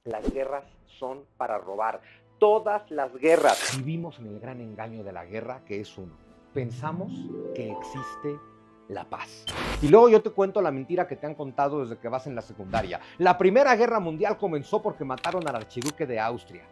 Las guerras son para robar. Todas las guerras. Vivimos en el gran engaño de la guerra, que es uno. Pensamos que existe la paz. Y luego yo te cuento la mentira que te han contado desde que vas en la secundaria. La Primera Guerra Mundial comenzó porque mataron al archiduque de Austria.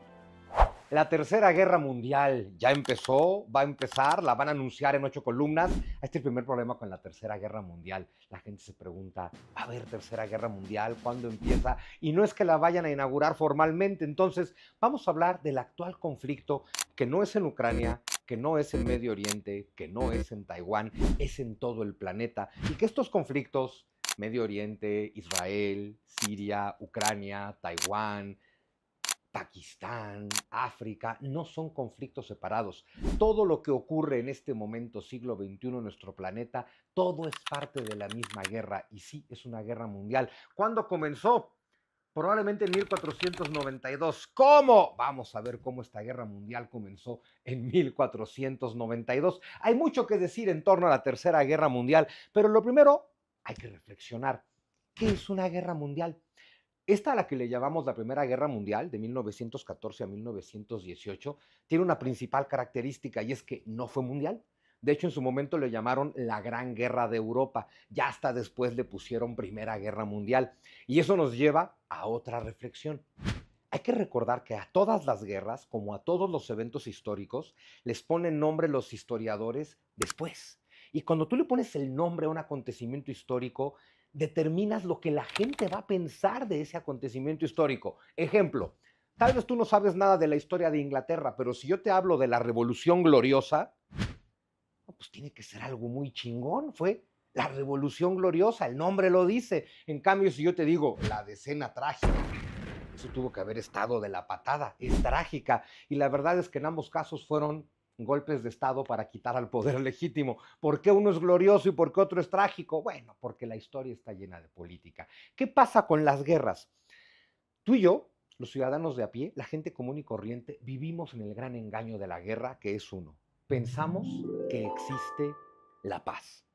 La Tercera Guerra Mundial ya empezó, va a empezar, la van a anunciar en 8 columnas. Este es el primer problema con la Tercera Guerra Mundial. La gente se pregunta, ¿va a haber Tercera Guerra Mundial? ¿Cuándo empieza? Y no es que la vayan a inaugurar formalmente. Entonces, vamos a hablar del actual conflicto que no es en Ucrania, que no es en Medio Oriente, que no es en Taiwán, es en todo el planeta. Y que estos conflictos, Medio Oriente, Israel, Siria, Ucrania, Taiwán, Pakistán, África, no son conflictos separados. Todo lo que ocurre en este momento, siglo XXI, en nuestro planeta, todo es parte de la misma guerra. Y sí, es una guerra mundial. ¿Cuándo comenzó? Probablemente en 1492. ¿Cómo? Vamos a ver cómo esta guerra mundial comenzó en 1492. Hay mucho que decir en torno a la Tercera Guerra Mundial, pero lo primero, hay que reflexionar. ¿Qué es una guerra mundial? Esta a la que le llamamos la Primera Guerra Mundial, de 1914 a 1918, tiene una principal característica y es que no fue mundial. De hecho, en su momento le llamaron la Gran Guerra de Europa. Ya hasta después le pusieron Primera Guerra Mundial. Y eso nos lleva a otra reflexión. Hay que recordar que a todas las guerras, como a todos los eventos históricos, les ponen nombre los historiadores después. Y cuando tú le pones el nombre a un acontecimiento histórico, determinas lo que la gente va a pensar de ese acontecimiento histórico. Ejemplo, tal vez tú no sabes nada de la historia de Inglaterra, pero si yo te hablo de la Revolución Gloriosa, pues tiene que ser algo muy chingón. Fue la Revolución Gloriosa, el nombre lo dice. En cambio, si yo te digo la Decena Trágica, eso tuvo que haber estado de la patada, es trágica. Y la verdad es que en ambos casos fueron golpes de Estado para quitar al poder legítimo. ¿Por qué uno es glorioso y por qué otro es trágico? Bueno, porque la historia está llena de política. ¿Qué pasa con las guerras? Tú y yo, los ciudadanos de a pie, la gente común y corriente, vivimos en el gran engaño de la guerra, que es uno. Pensamos que existe la paz.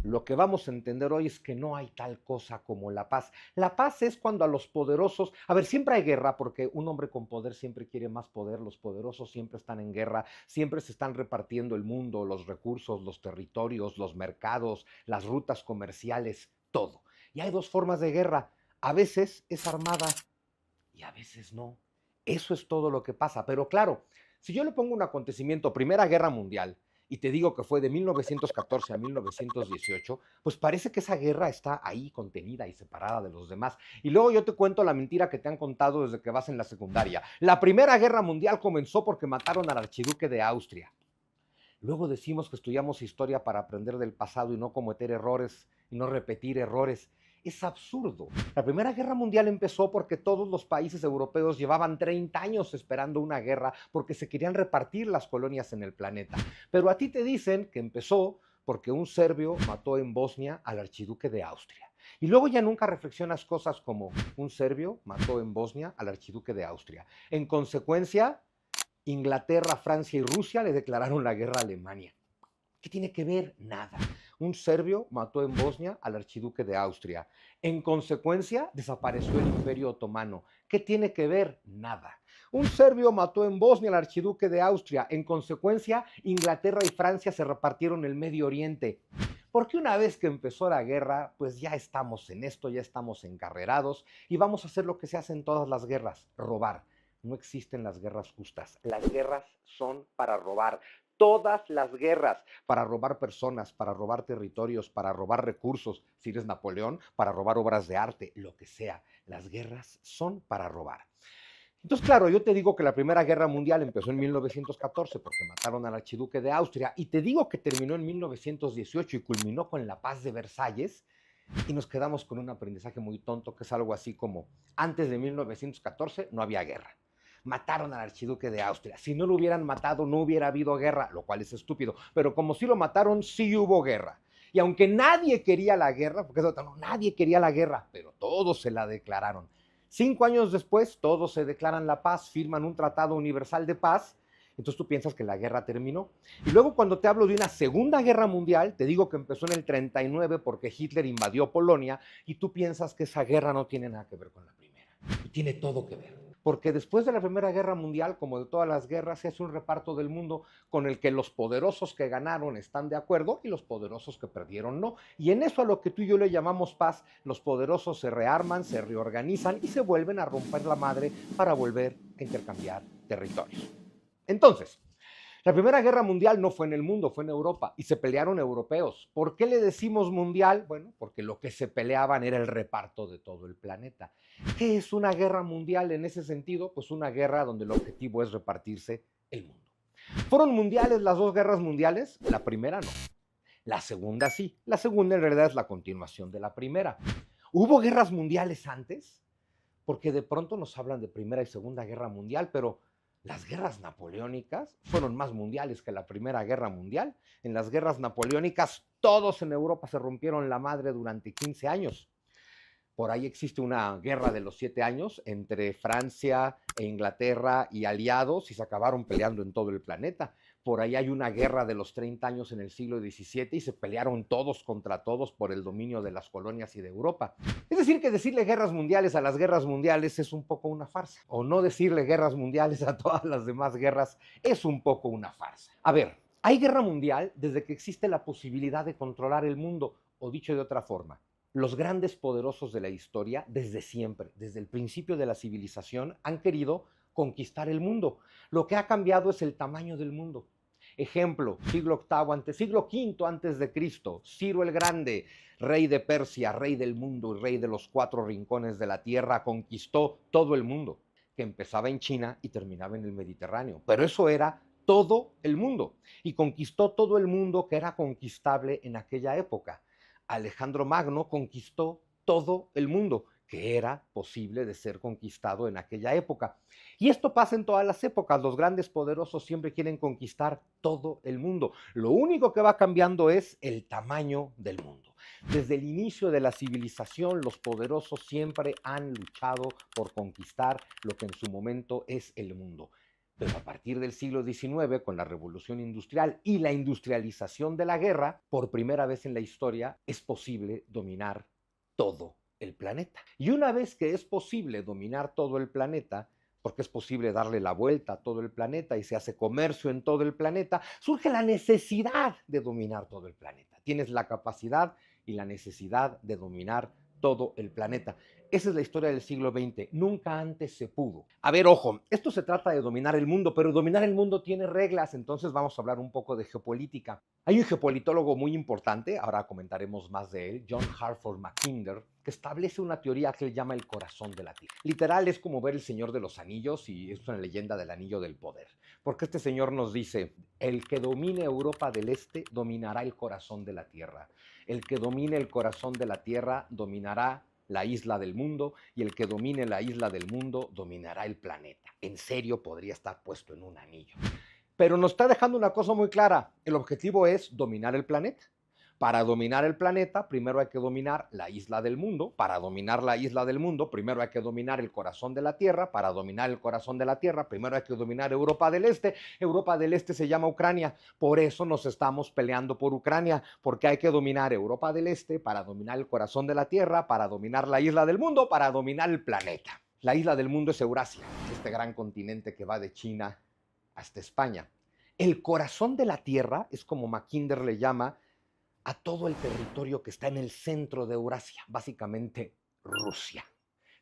Lo que vamos a entender hoy es que no hay tal cosa como la paz. La paz es cuando a los poderosos, a ver, siempre hay guerra porque un hombre con poder siempre quiere más poder, los poderosos siempre están en guerra, siempre se están repartiendo el mundo, los recursos, los territorios, los mercados, las rutas comerciales, todo. Y hay dos formas de guerra, a veces es armada y a veces no. Eso es todo lo que pasa, pero claro, si yo le pongo un acontecimiento, Primera Guerra Mundial, y te digo que fue de 1914 a 1918, pues parece que esa guerra está ahí contenida y separada de los demás. Y luego yo te cuento la mentira que te han contado desde que vas en la secundaria. La Primera Guerra Mundial comenzó porque mataron al archiduque de Austria. Luego decimos que estudiamos historia para aprender del pasado y no cometer errores y no repetir errores. Es absurdo. La Primera Guerra Mundial empezó porque todos los países europeos llevaban 30 años esperando una guerra porque se querían repartir las colonias en el planeta. Pero a ti te dicen que empezó porque un serbio mató en Bosnia al archiduque de Austria. Y luego ya nunca reflexionas cosas como un serbio mató en Bosnia al archiduque de Austria. En consecuencia, Inglaterra, Francia y Rusia le declararon la guerra a Alemania. ¿Qué tiene que ver? Nada. Un serbio mató en Bosnia al archiduque de Austria. En consecuencia, desapareció el Imperio Otomano. ¿Qué tiene que ver? Nada. Un serbio mató en Bosnia al archiduque de Austria. En consecuencia, Inglaterra y Francia se repartieron el Medio Oriente. Porque una vez que empezó la guerra, pues ya estamos en esto, ya estamos encarrerados y vamos a hacer lo que se hace en todas las guerras, robar. No existen las guerras justas. Las guerras son para robar. Todas las guerras, para robar personas, para robar territorios, para robar recursos, si eres Napoleón, para robar obras de arte, lo que sea. Las guerras son para robar. Entonces, claro, yo te digo que la Primera Guerra Mundial empezó en 1914 porque mataron al archiduque de Austria y te digo que terminó en 1918 y culminó con la paz de Versalles y nos quedamos con un aprendizaje muy tonto que es algo así como antes de 1914 no había guerra. Mataron al archiduque de Austria. Si no lo hubieran matado, no hubiera habido guerra, lo cual es estúpido. Pero como sí lo mataron, sí hubo guerra. Y aunque nadie quería la guerra, porque no, nadie quería la guerra, pero todos se la declararon. 5 años después, todos se declaran la paz, firman un tratado universal de paz. Entonces tú piensas que la guerra terminó. Y luego cuando te hablo de una Segunda Guerra Mundial, te digo que empezó en el 39 porque Hitler invadió Polonia y tú piensas que esa guerra no tiene nada que ver con la primera. Y tiene todo que ver. Porque después de la Primera Guerra Mundial, como de todas las guerras, se hace un reparto del mundo con el que los poderosos que ganaron están de acuerdo y los poderosos que perdieron no. Y en eso, a lo que tú y yo le llamamos paz, los poderosos se rearman, se reorganizan y se vuelven a romper la madre para volver a intercambiar territorios. Entonces, la Primera Guerra Mundial no fue en el mundo, fue en Europa y se pelearon europeos. ¿Por qué le decimos mundial? Bueno, porque lo que se peleaban era el reparto de todo el planeta. ¿Qué es una guerra mundial en ese sentido? Pues una guerra donde el objetivo es repartirse el mundo. ¿Fueron mundiales las dos guerras mundiales? La primera no. La segunda sí. La segunda en realidad es la continuación de la primera. ¿Hubo guerras mundiales antes? Porque de pronto nos hablan de Primera y Segunda Guerra Mundial, pero las guerras napoleónicas fueron más mundiales que la Primera Guerra Mundial. En las guerras napoleónicas todos en Europa se rompieron la madre durante 15 años. Por ahí existe una guerra de los 7 años entre Francia e Inglaterra y aliados y se acabaron peleando en todo el planeta. Por ahí hay una guerra de los 30 años en el siglo XVII y se pelearon todos contra todos por el dominio de las colonias y de Europa. Es decir, que decirle guerras mundiales a las guerras mundiales es un poco una farsa. O no decirle guerras mundiales a todas las demás guerras es un poco una farsa. A ver, hay guerra mundial desde que existe la posibilidad de controlar el mundo, o dicho de otra forma, los grandes poderosos de la historia, desde siempre, desde el principio de la civilización, han querido conquistar el mundo. Lo que ha cambiado es el tamaño del mundo. Ejemplo, siglo V antes de Cristo, Ciro el Grande, rey de Persia, rey del mundo y rey de los 4 rincones de la tierra, conquistó todo el mundo, que empezaba en China y terminaba en el Mediterráneo. Pero eso era todo el mundo, y conquistó todo el mundo que era conquistable en aquella época. Alejandro Magno conquistó todo el mundo que era posible de ser conquistado en aquella época. Y esto pasa en todas las épocas. Los grandes poderosos siempre quieren conquistar todo el mundo. Lo único que va cambiando es el tamaño del mundo. Desde el inicio de la civilización, los poderosos siempre han luchado por conquistar lo que en su momento es el mundo. Pero a partir del siglo XIX, con la revolución industrial y la industrialización de la guerra, por primera vez en la historia es posible dominar todo el planeta. Y una vez que es posible dominar todo el planeta, porque es posible darle la vuelta a todo el planeta y se hace comercio en todo el planeta, surge la necesidad de dominar todo el planeta. Tienes la capacidad y la necesidad de dominar todo el planeta. Esa es la historia del siglo XX. Nunca antes se pudo. A ver, ojo, esto se trata de dominar el mundo, pero dominar el mundo tiene reglas, entonces vamos a hablar un poco de geopolítica. Hay un geopolitólogo muy importante, ahora comentaremos más de él, John Hartford Mackinder, que establece una teoría que él llama el corazón de la Tierra. Literal, es como ver El Señor de los Anillos y es una leyenda del Anillo del Poder. Porque este señor nos dice, el que domine Europa del Este dominará el corazón de la Tierra. El que domine el corazón de la Tierra dominará la isla del mundo, y el que domine la isla del mundo dominará el planeta. En serio, podría estar puesto en un anillo. Pero nos está dejando una cosa muy clara. El objetivo es dominar el planeta. Para dominar el planeta, primero hay que dominar la isla del mundo. Para dominar la isla del mundo, primero hay que dominar el corazón de la Tierra. Para dominar el corazón de la Tierra, primero hay que dominar Europa del Este. Europa del Este se llama Ucrania. Por eso nos estamos peleando por Ucrania, porque hay que dominar Europa del Este para dominar el corazón de la Tierra, para dominar la isla del mundo, para dominar el planeta. La isla del mundo es Eurasia, este gran continente que va de China hasta España. El corazón de la Tierra es, como Mackinder le llama, a todo el territorio que está en el centro de Eurasia, básicamente Rusia.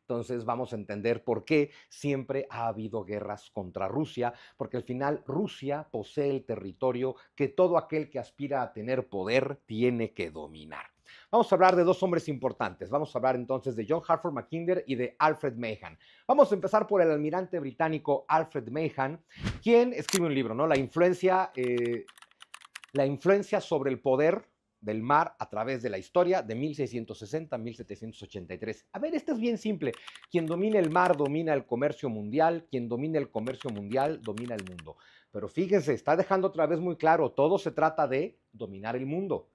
Entonces vamos a entender por qué siempre ha habido guerras contra Rusia, porque al final Rusia posee el territorio que todo aquel que aspira a tener poder tiene que dominar. Vamos a hablar de dos hombres importantes. Vamos a hablar entonces de John Hartford Mackinder y de Alfred Mahan. Vamos a empezar por el almirante británico Alfred Mahan, quien escribe un libro, ¿no? La influencia sobre el poder del mar a través de la historia, de 1660 a 1783. A ver, esto es bien simple. Quien domina el mar domina el comercio mundial, quien domina el comercio mundial domina el mundo. Pero fíjense, está dejando otra vez muy claro, todo se trata de dominar el mundo.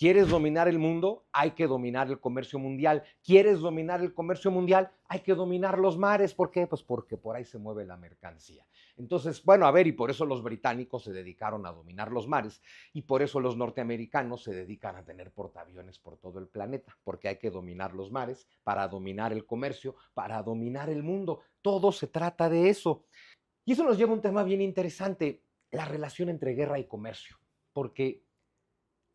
¿Quieres dominar el mundo? Hay que dominar el comercio mundial. ¿Quieres dominar el comercio mundial? Hay que dominar los mares. ¿Por qué? Pues porque por ahí se mueve la mercancía. Entonces, bueno, a ver, y por eso los británicos se dedicaron a dominar los mares y por eso los norteamericanos se dedican a tener portaaviones por todo el planeta, porque hay que dominar los mares para dominar el comercio, para dominar el mundo. Todo se trata de eso. Y eso nos lleva a un tema bien interesante, la relación entre guerra y comercio, porque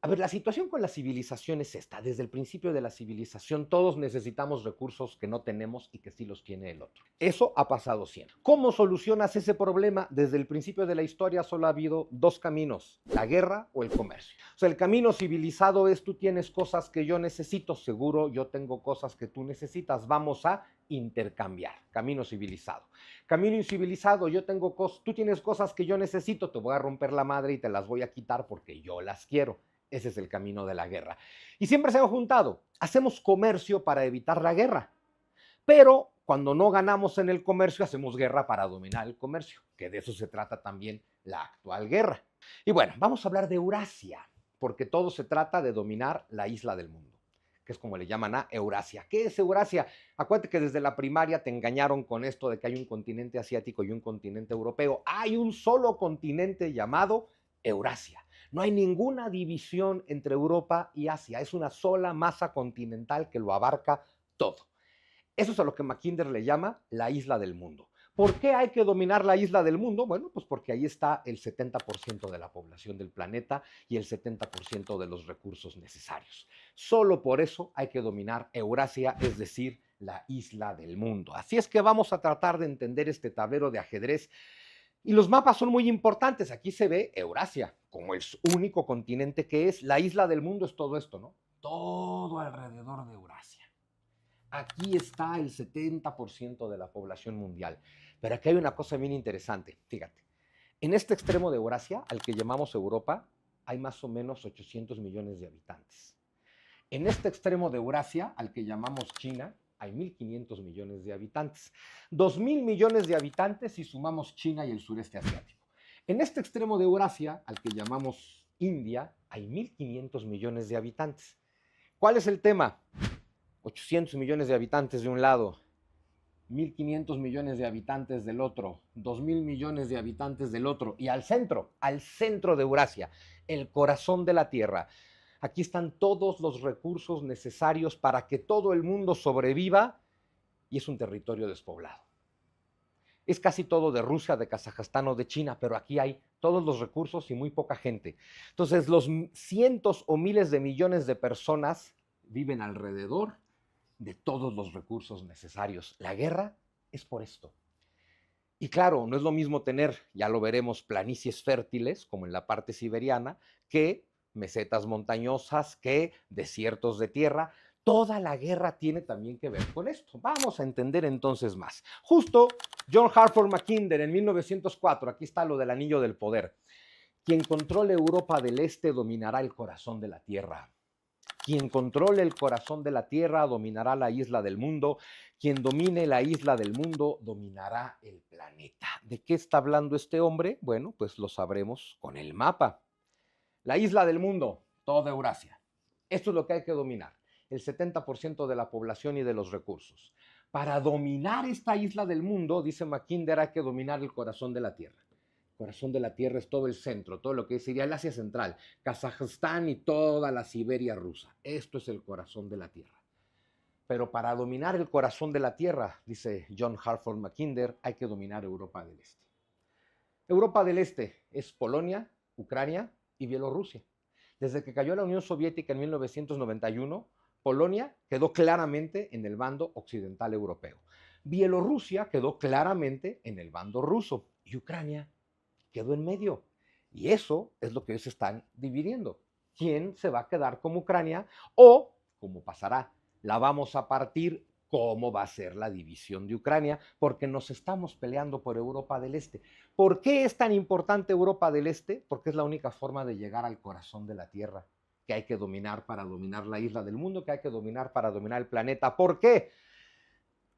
a ver, la situación con la civilización es esta. Desde el principio de la civilización, todos necesitamos recursos que no tenemos y que sí los tiene el otro. Eso ha pasado siempre. ¿Cómo solucionas ese problema? Desde el principio de la historia solo ha habido dos caminos, la guerra o el comercio. O sea, el camino civilizado es tú tienes cosas que yo necesito, seguro yo tengo cosas que tú necesitas, vamos a intercambiar. Camino civilizado. Camino incivilizado, tú tienes cosas que yo necesito, te voy a romper la madre y te las voy a quitar porque yo las quiero. Ese es el camino de la guerra. Y siempre se han juntado. Hacemos comercio para evitar la guerra. Pero cuando no ganamos en el comercio, hacemos guerra para dominar el comercio, que de eso se trata también la actual guerra. Y bueno, vamos a hablar de Eurasia, porque todo se trata de dominar la isla del mundo, que es como le llaman a Eurasia. ¿Qué es Eurasia? Acuérdate que desde la primaria te engañaron con esto de que hay un continente asiático y un continente europeo. Hay un solo continente llamado Eurasia. No hay ninguna división entre Europa y Asia, es una sola masa continental que lo abarca todo. Eso es a lo que Mackinder le llama la isla del mundo. ¿Por qué hay que dominar la isla del mundo? Bueno, pues porque ahí está el 70% de la población del planeta y el 70% de los recursos necesarios. Solo por eso hay que dominar Eurasia, es decir, la isla del mundo. Así es que vamos a tratar de entender este tablero de ajedrez. Y los mapas son muy importantes. Aquí se ve Eurasia como el único continente que es. La isla del mundo es todo esto, ¿no? Todo alrededor de Eurasia. Aquí está el 70% de la población mundial. Pero aquí hay una cosa bien interesante. Fíjate, en este extremo de Eurasia, al que llamamos Europa, hay más o menos 800 millones de habitantes. En este extremo de Eurasia, al que llamamos China, hay 1.500 millones de habitantes. 2.000 millones de habitantes si sumamos China y el sureste asiático. En este extremo de Eurasia, al que llamamos India, hay 1.500 millones de habitantes. ¿Cuál es el tema? 800 millones de habitantes de un lado, 1.500 millones de habitantes del otro, 2.000 millones de habitantes del otro, y al centro de Eurasia, el corazón de la Tierra. Aquí están todos los recursos necesarios para que todo el mundo sobreviva y es un territorio despoblado. Es casi todo de Rusia, de Kazajstán o de China, pero aquí hay todos los recursos y muy poca gente. Entonces, los cientos o miles de millones de personas viven alrededor de todos los recursos necesarios. La guerra es por esto. Y claro, no es lo mismo tener, ya lo veremos, planicies fértiles, como en la parte siberiana, que mesetas montañosas, que desiertos de tierra. Toda la guerra tiene también que ver con esto. Vamos a entender entonces más. Justo John Hartford Mackinder en 1904, aquí está lo del anillo del poder. Quien controle Europa del Este dominará el corazón de la Tierra. Quien controle el corazón de la Tierra dominará la isla del mundo. Quien domine la isla del mundo dominará el planeta. ¿De qué está hablando este hombre? Bueno, pues lo sabremos con el mapa. La isla del mundo, toda Eurasia. Esto es lo que hay que dominar. El 70% de la población y de los recursos. Para dominar esta isla del mundo, dice Mackinder, hay que dominar el corazón de la Tierra. El corazón de la Tierra es todo el centro, todo lo que sería el Asia Central, Kazajstán y toda la Siberia rusa. Esto es el corazón de la Tierra. Pero para dominar el corazón de la Tierra, dice John Hartford Mackinder, hay que dominar Europa del Este. Europa del Este es Polonia, Ucrania y Bielorrusia. Desde que cayó la Unión Soviética en 1991, Polonia quedó claramente en el bando occidental europeo. Bielorrusia quedó claramente en el bando ruso y Ucrania quedó en medio. Y eso es lo que ellos están dividiendo. ¿Quién se va a quedar como Ucrania? O, ¿cómo pasará? La vamos a partir. ¿Cómo va a ser la división de Ucrania? Porque nos estamos peleando por Europa del Este. ¿Por qué es tan importante Europa del Este? Porque es la única forma de llegar al corazón de la Tierra, que hay que dominar para dominar la isla del mundo, que hay que dominar para dominar el planeta. ¿Por qué?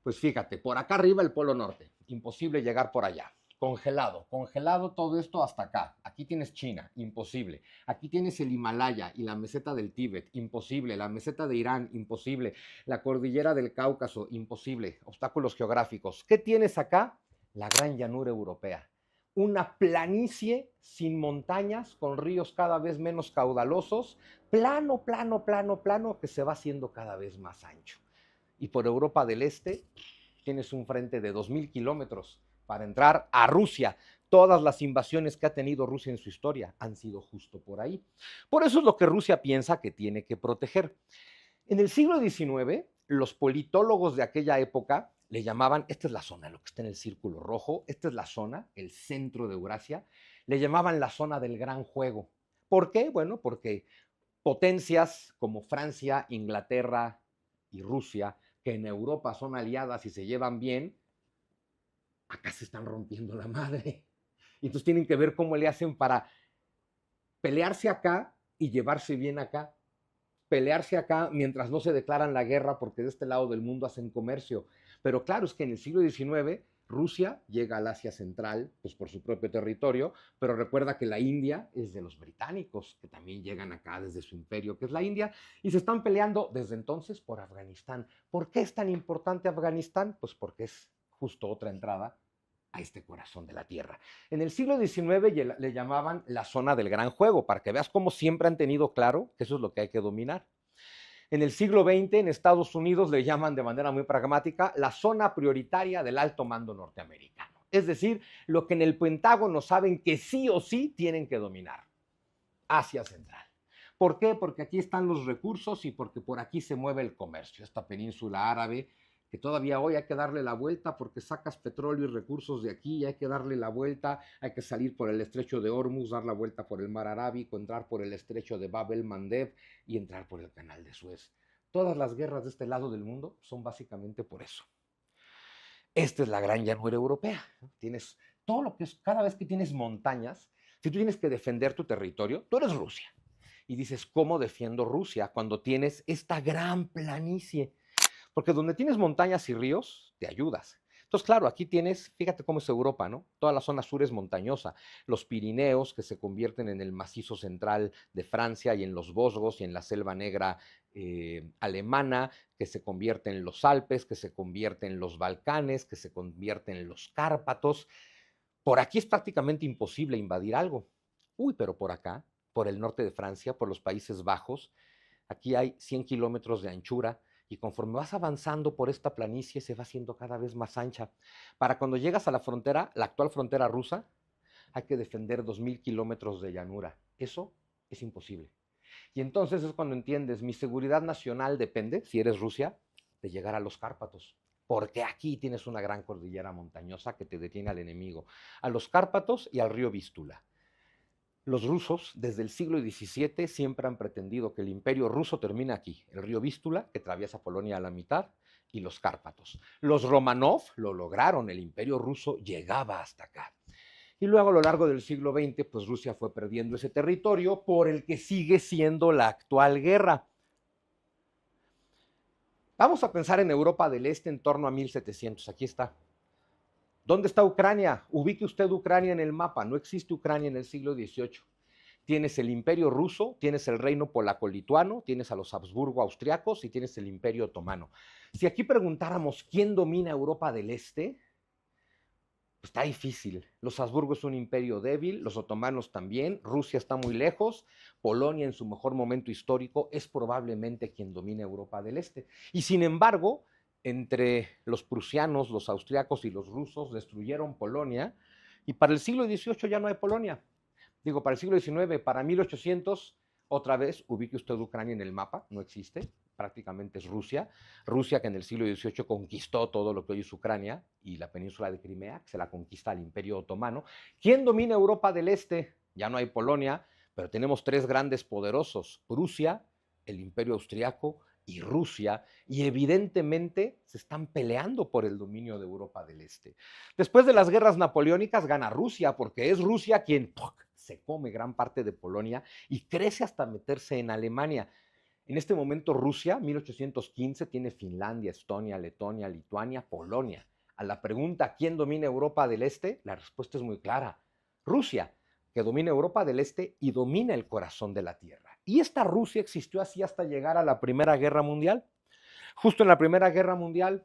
Pues fíjate, por acá arriba el Polo Norte, imposible llegar por allá. congelado, congelado todo esto hasta acá. Aquí tienes China, imposible. Aquí tienes el Himalaya y la meseta del Tíbet, imposible. La meseta de Irán, imposible. La cordillera del Cáucaso, imposible. Obstáculos geográficos. ¿Qué tienes acá? La gran llanura europea. Una planicie sin montañas, con ríos cada vez menos caudalosos, plano, plano, plano, plano, que se va haciendo cada vez más ancho. Y por Europa del Este tienes un frente de 2000 kilómetros para entrar a Rusia. Todas las invasiones que ha tenido Rusia en su historia han sido justo por ahí. Por eso es lo que Rusia piensa que tiene que proteger. En el siglo XIX, los politólogos de aquella época le llamaban, esta es la zona, lo que está en el círculo rojo, esta es la zona, el centro de Eurasia, le llamaban la zona del gran juego. ¿Por qué? Bueno, porque potencias como Francia, Inglaterra y Rusia, que en Europa son aliadas y se llevan bien, acá se están rompiendo la madre. Y entonces tienen que ver cómo le hacen para pelearse acá y llevarse bien acá. Pelearse acá mientras no se declaran la guerra porque de este lado del mundo hacen comercio. Pero claro, es que en el siglo XIX Rusia llega al Asia Central, pues por su propio territorio, pero recuerda que la India es de los británicos, que también llegan acá desde su imperio, que es la India, y se están peleando desde entonces por Afganistán. ¿Por qué es tan importante Afganistán? Pues porque es justo otra entrada a este corazón de la tierra. En el siglo XIX le llamaban la zona del gran juego, para que veas cómo siempre han tenido claro que eso es lo que hay que dominar. En el siglo XX, en Estados Unidos, le llaman de manera muy pragmática la zona prioritaria del alto mando norteamericano. Es decir, lo que en el Pentágono saben que sí o sí tienen que dominar. Asia Central. ¿Por qué? Porque aquí están los recursos y porque por aquí se mueve el comercio. Esta península árabe, que todavía hoy hay que darle la vuelta porque sacas petróleo y recursos de aquí y hay que darle la vuelta, hay que salir por el estrecho de Hormuz, dar la vuelta por el mar Arábico, entrar por el estrecho de Bab el-Mandeb y entrar por el canal de Suez. Todas las guerras de este lado del mundo son básicamente por eso. Esta es la gran llanura europea. Tienes todo lo que es, cada vez que tienes montañas, si tú tienes que defender tu territorio, tú eres Rusia. Y dices, ¿cómo defiendo Rusia cuando tienes esta gran planicie? Porque donde tienes montañas y ríos, te ayudas. Entonces, claro, aquí tienes, fíjate cómo es Europa, ¿no? Toda la zona sur es montañosa. Los Pirineos, que se convierten en el macizo central de Francia, y en los Vosgos y en la selva negra alemana, que se convierte en los Alpes, que se convierte en los Balcanes, que se convierte en los Cárpatos. Por aquí es prácticamente imposible invadir algo. Uy, pero por acá, por el norte de Francia, por los Países Bajos, aquí hay 100 kilómetros de anchura, y conforme vas avanzando por esta planicie se va haciendo cada vez más ancha. Para cuando llegas a la frontera, la actual frontera rusa, hay que defender 2000 kilómetros de llanura. Eso es imposible. Y entonces es cuando entiendes, mi seguridad nacional depende, si eres Rusia, de llegar a los Cárpatos. Porque aquí tienes una gran cordillera montañosa que te detiene al enemigo. A los Cárpatos y al río Vístula. Los rusos, desde el siglo XVII, siempre han pretendido que el imperio ruso termina aquí, el río Vístula, que atraviesa Polonia a la mitad, y los Cárpatos. Los Romanov lo lograron, el imperio ruso llegaba hasta acá. Y luego a lo largo del siglo XX, pues Rusia fue perdiendo ese territorio por el que sigue siendo la actual guerra. Vamos a pensar en Europa del Este en torno a 1700, aquí está. ¿Dónde está Ucrania? Ubique usted Ucrania en el mapa, no existe Ucrania en el siglo XVIII. Tienes el imperio ruso, tienes el reino polaco-lituano, tienes a los Habsburgo austriacos y tienes el imperio otomano. Si aquí preguntáramos quién domina Europa del Este, pues está difícil. Los Habsburgo es un imperio débil, los otomanos también, Rusia está muy lejos, Polonia en su mejor momento histórico es probablemente quien domina Europa del Este. Y sin embargo, entre los prusianos, los austriacos y los rusos destruyeron Polonia, y para el siglo XVIII ya no hay Polonia. Digo, para el siglo XIX, para 1800, otra vez, ubique usted Ucrania en el mapa, no existe, prácticamente es Rusia. Rusia, que en el siglo XVIII conquistó todo lo que hoy es Ucrania y la península de Crimea, que se la conquista el Imperio Otomano. ¿Quién domina Europa del Este? Ya no hay Polonia, pero tenemos tres grandes poderosos: Prusia, el Imperio Austriaco y Rusia, y evidentemente se están peleando por el dominio de Europa del Este. Después de las guerras napoleónicas gana Rusia, porque es Rusia quien se come gran parte de Polonia y crece hasta meterse en Alemania. En este momento Rusia, 1815, tiene Finlandia, Estonia, Letonia, Lituania, Polonia. a la pregunta ¿quién domina Europa del Este? La respuesta es muy clara. Rusia, que domina Europa del Este y domina el corazón de la Tierra. Y esta Rusia existió así hasta llegar a la Primera Guerra Mundial. Justo en la Primera Guerra Mundial,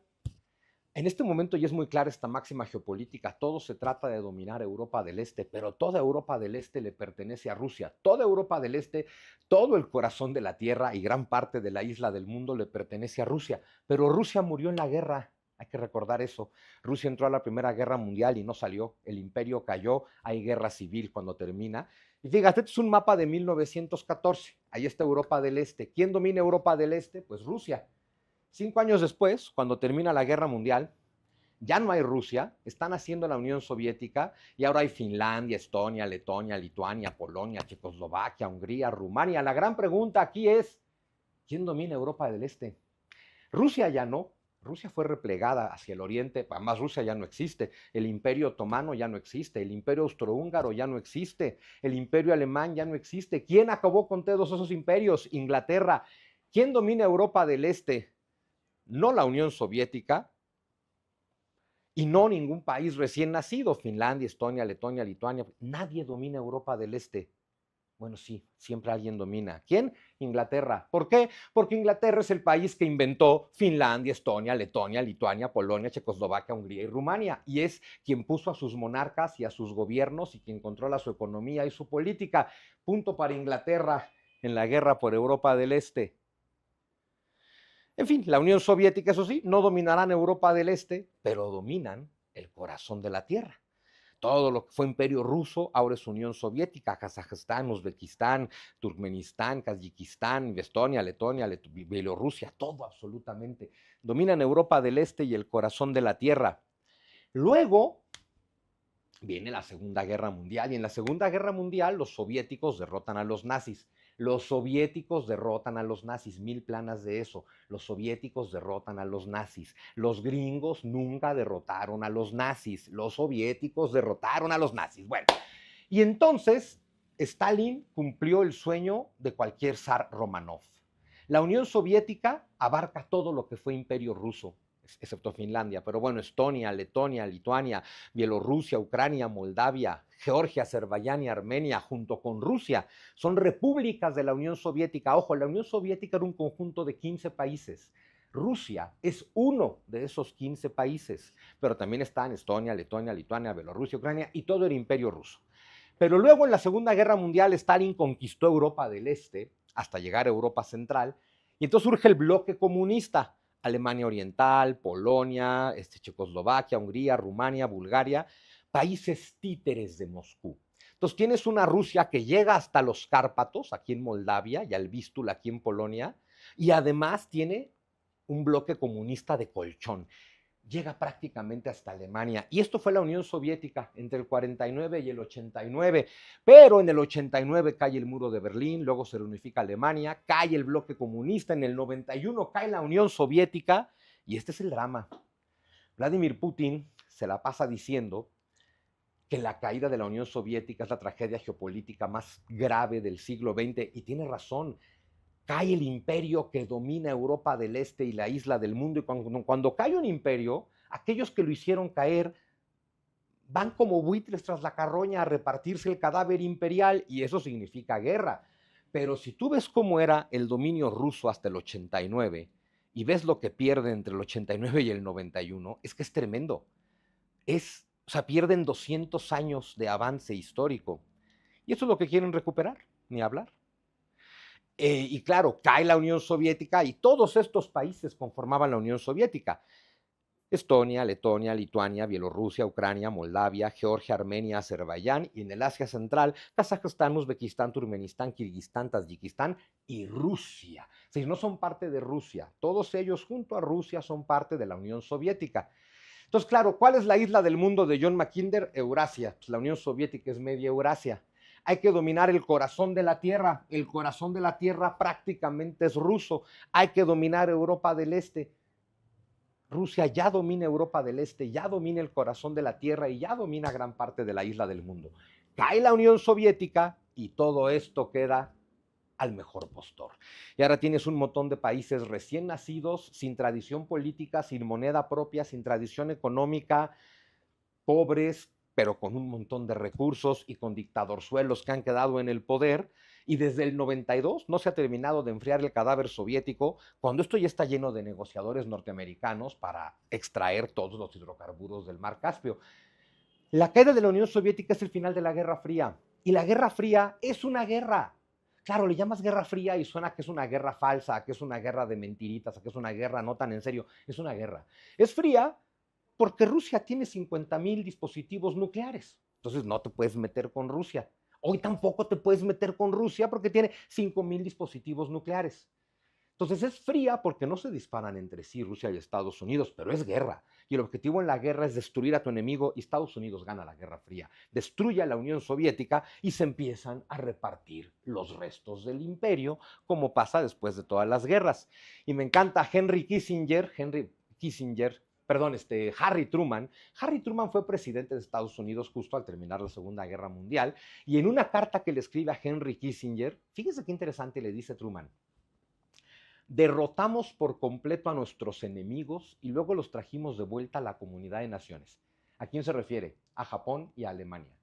en este momento ya es muy clara esta máxima geopolítica, todo se trata de dominar Europa del Este, pero toda Europa del Este le pertenece a Rusia, toda Europa del Este, todo el corazón de la Tierra y gran parte de la isla del mundo le pertenece a Rusia, pero Rusia murió en la guerra, hay que recordar eso, Rusia entró a la Primera Guerra Mundial y no salió, el imperio cayó, hay guerra civil cuando termina, y fíjate, este es un mapa de 1914, ahí está Europa del Este, ¿quién domina Europa del Este? Pues Rusia. 5 años después, cuando termina la Guerra Mundial, ya no hay Rusia, están haciendo la Unión Soviética y ahora hay Finlandia, Estonia, Letonia, Lituania, Polonia, Checoslovaquia, Hungría, Rumania. La gran pregunta aquí es, ¿quién domina Europa del Este? Rusia ya no, Rusia fue replegada hacia el oriente, además Rusia ya no existe, el Imperio Otomano ya no existe, el Imperio Austrohúngaro ya no existe, el Imperio Alemán ya no existe. ¿Quién acabó con todos esos imperios? Inglaterra. ¿Quién domina Europa del Este? No la Unión Soviética y no ningún país recién nacido, Finlandia, Estonia, Letonia, Lituania, nadie domina Europa del Este. Bueno, sí, siempre alguien domina. ¿Quién? Inglaterra. ¿Por qué? Porque Inglaterra es el país que inventó Finlandia, Estonia, Letonia, Lituania, Polonia, Checoslovaquia, Hungría y Rumania. Y es quien puso a sus monarcas y a sus gobiernos y quien controla su economía y su política. Punto para Inglaterra en la guerra por Europa del Este. En fin, la Unión Soviética, eso sí, no dominarán Europa del Este, pero dominan el corazón de la Tierra. Todo lo que fue Imperio Ruso ahora es Unión Soviética, Kazajstán, Uzbekistán, Turkmenistán, Kazajistán, Estonia, Letonia, Bielorrusia, todo absolutamente. Dominan Europa del Este y el corazón de la Tierra. Luego viene la Segunda Guerra Mundial y en la Segunda Guerra Mundial los soviéticos derrotan a los nazis. Los soviéticos derrotan a los nazis, 1000 planas de eso. Los soviéticos derrotan a los nazis. Los gringos nunca derrotaron a los nazis. Los soviéticos derrotaron a los nazis. Bueno, y entonces Stalin cumplió el sueño de cualquier zar Romanov. La Unión Soviética abarca todo lo que fue Imperio Ruso, excepto Finlandia, pero bueno, Estonia, Letonia, Lituania, Bielorrusia, Ucrania, Moldavia, Georgia, Azerbaiyán y Armenia, junto con Rusia, son repúblicas de la Unión Soviética. Ojo, la Unión Soviética era un conjunto de 15 países. Rusia es uno de esos 15 países, pero también están Estonia, Letonia, Lituania, Bielorrusia, Ucrania y todo el Imperio Ruso. Pero luego en la Segunda Guerra Mundial Stalin conquistó Europa del Este hasta llegar a Europa Central y entonces surge el bloque comunista. Alemania Oriental, Polonia, Checoslovaquia, Hungría, Rumania, Bulgaria, países títeres de Moscú. Entonces tienes una Rusia que llega hasta los Cárpatos, aquí en Moldavia, y al Vístula, aquí en Polonia, y además tiene un bloque comunista de colchón. Llega prácticamente hasta Alemania. Y esto fue la Unión Soviética entre el 49 y el 89. Pero en el 89 cae el muro de Berlín, luego se reunifica Alemania, cae el bloque comunista, en el 91 cae la Unión Soviética. Y este es el drama. Vladimir Putin se la pasa diciendo que la caída de la Unión Soviética es la tragedia geopolítica más grave del siglo XX. Y tiene razón. Cae el imperio que domina Europa del Este y la isla del mundo, y cuando cae un imperio, aquellos que lo hicieron caer van como buitres tras la carroña a repartirse el cadáver imperial, y eso significa guerra. Pero si tú ves cómo era el dominio ruso hasta el 89 y ves lo que pierde entre el 89 y el 91, es que es tremendo. O sea, pierden 200 años de avance histórico. Y eso es lo que quieren recuperar, ni hablar. Y claro, cae la Unión Soviética y todos estos países conformaban la Unión Soviética. Estonia, Letonia, Lituania, Bielorrusia, Ucrania, Moldavia, Georgia, Armenia, Azerbaiyán y en el Asia Central, Kazajstán, Uzbekistán, Turkmenistán, Kirguistán, Tayikistán y Rusia. Si no son parte de Rusia, todos ellos junto a Rusia son parte de la Unión Soviética. Entonces, claro, ¿cuál es la isla del mundo de John Mackinder? Eurasia. Pues la Unión Soviética es media Eurasia. Hay que dominar el corazón de la Tierra. El corazón de la Tierra prácticamente es ruso. Hay que dominar Europa del Este. Rusia ya domina Europa del Este, ya domina el corazón de la Tierra y ya domina gran parte de la isla del mundo. Cae la Unión Soviética y todo esto queda al mejor postor. Y ahora tienes un montón de países recién nacidos, sin tradición política, sin moneda propia, sin tradición económica, pobres, pero con un montón de recursos y con dictadorzuelos que han quedado en el poder. Y desde el 92 no se ha terminado de enfriar el cadáver soviético, cuando esto ya está lleno de negociadores norteamericanos para extraer todos los hidrocarburos del mar Caspio. La caída de la Unión Soviética es el final de la Guerra Fría. Y la Guerra Fría es una guerra. Claro, le llamas Guerra Fría y suena que es una guerra falsa, que es una guerra de mentiritas, que es una guerra no tan en serio. Es una guerra. Es fría porque Rusia tiene 50,000 dispositivos nucleares. Entonces no te puedes meter con Rusia. Hoy tampoco te puedes meter con Rusia porque tiene 5,000 dispositivos nucleares. Entonces es fría porque no se disparan entre sí Rusia y Estados Unidos, pero es guerra. Y el objetivo en la guerra es destruir a tu enemigo y Estados Unidos gana la Guerra Fría. Destruye a la Unión Soviética y se empiezan a repartir los restos del imperio, como pasa después de todas las guerras. Y me encanta Harry Truman. Harry Truman fue presidente de Estados Unidos justo al terminar la Segunda Guerra Mundial. Y en una carta que le escribe a Henry Kissinger, fíjese qué interesante le dice Truman: derrotamos por completo a nuestros enemigos y luego los trajimos de vuelta a la comunidad de naciones. ¿A quién se refiere? A Japón y a Alemania.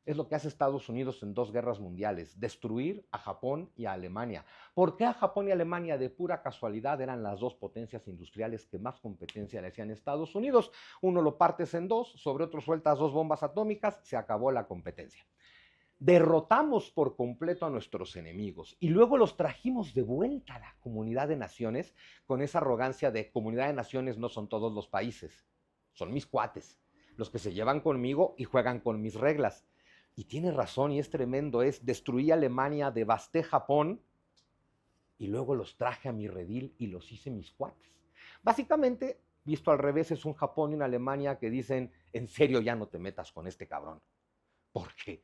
Es lo que hace Estados Unidos en 2 guerras mundiales, destruir a Japón y a Alemania. ¿Por qué a Japón y Alemania? De pura casualidad eran las 2 potencias industriales que más competencia le hacían a Estados Unidos. Uno lo partes en 2, sobre otro sueltas 2 bombas atómicas, se acabó la competencia. Derrotamos por completo a nuestros enemigos y luego los trajimos de vuelta a la comunidad de naciones con esa arrogancia de comunidad de naciones no son todos los países, son mis cuates, los que se llevan conmigo y juegan con mis reglas. Y tiene razón y es tremendo, destruí Alemania, devasté Japón y luego los traje a mi redil y los hice mis cuates. Básicamente, visto al revés, es un Japón y una Alemania que dicen, en serio ya no te metas con este cabrón. ¿Por qué?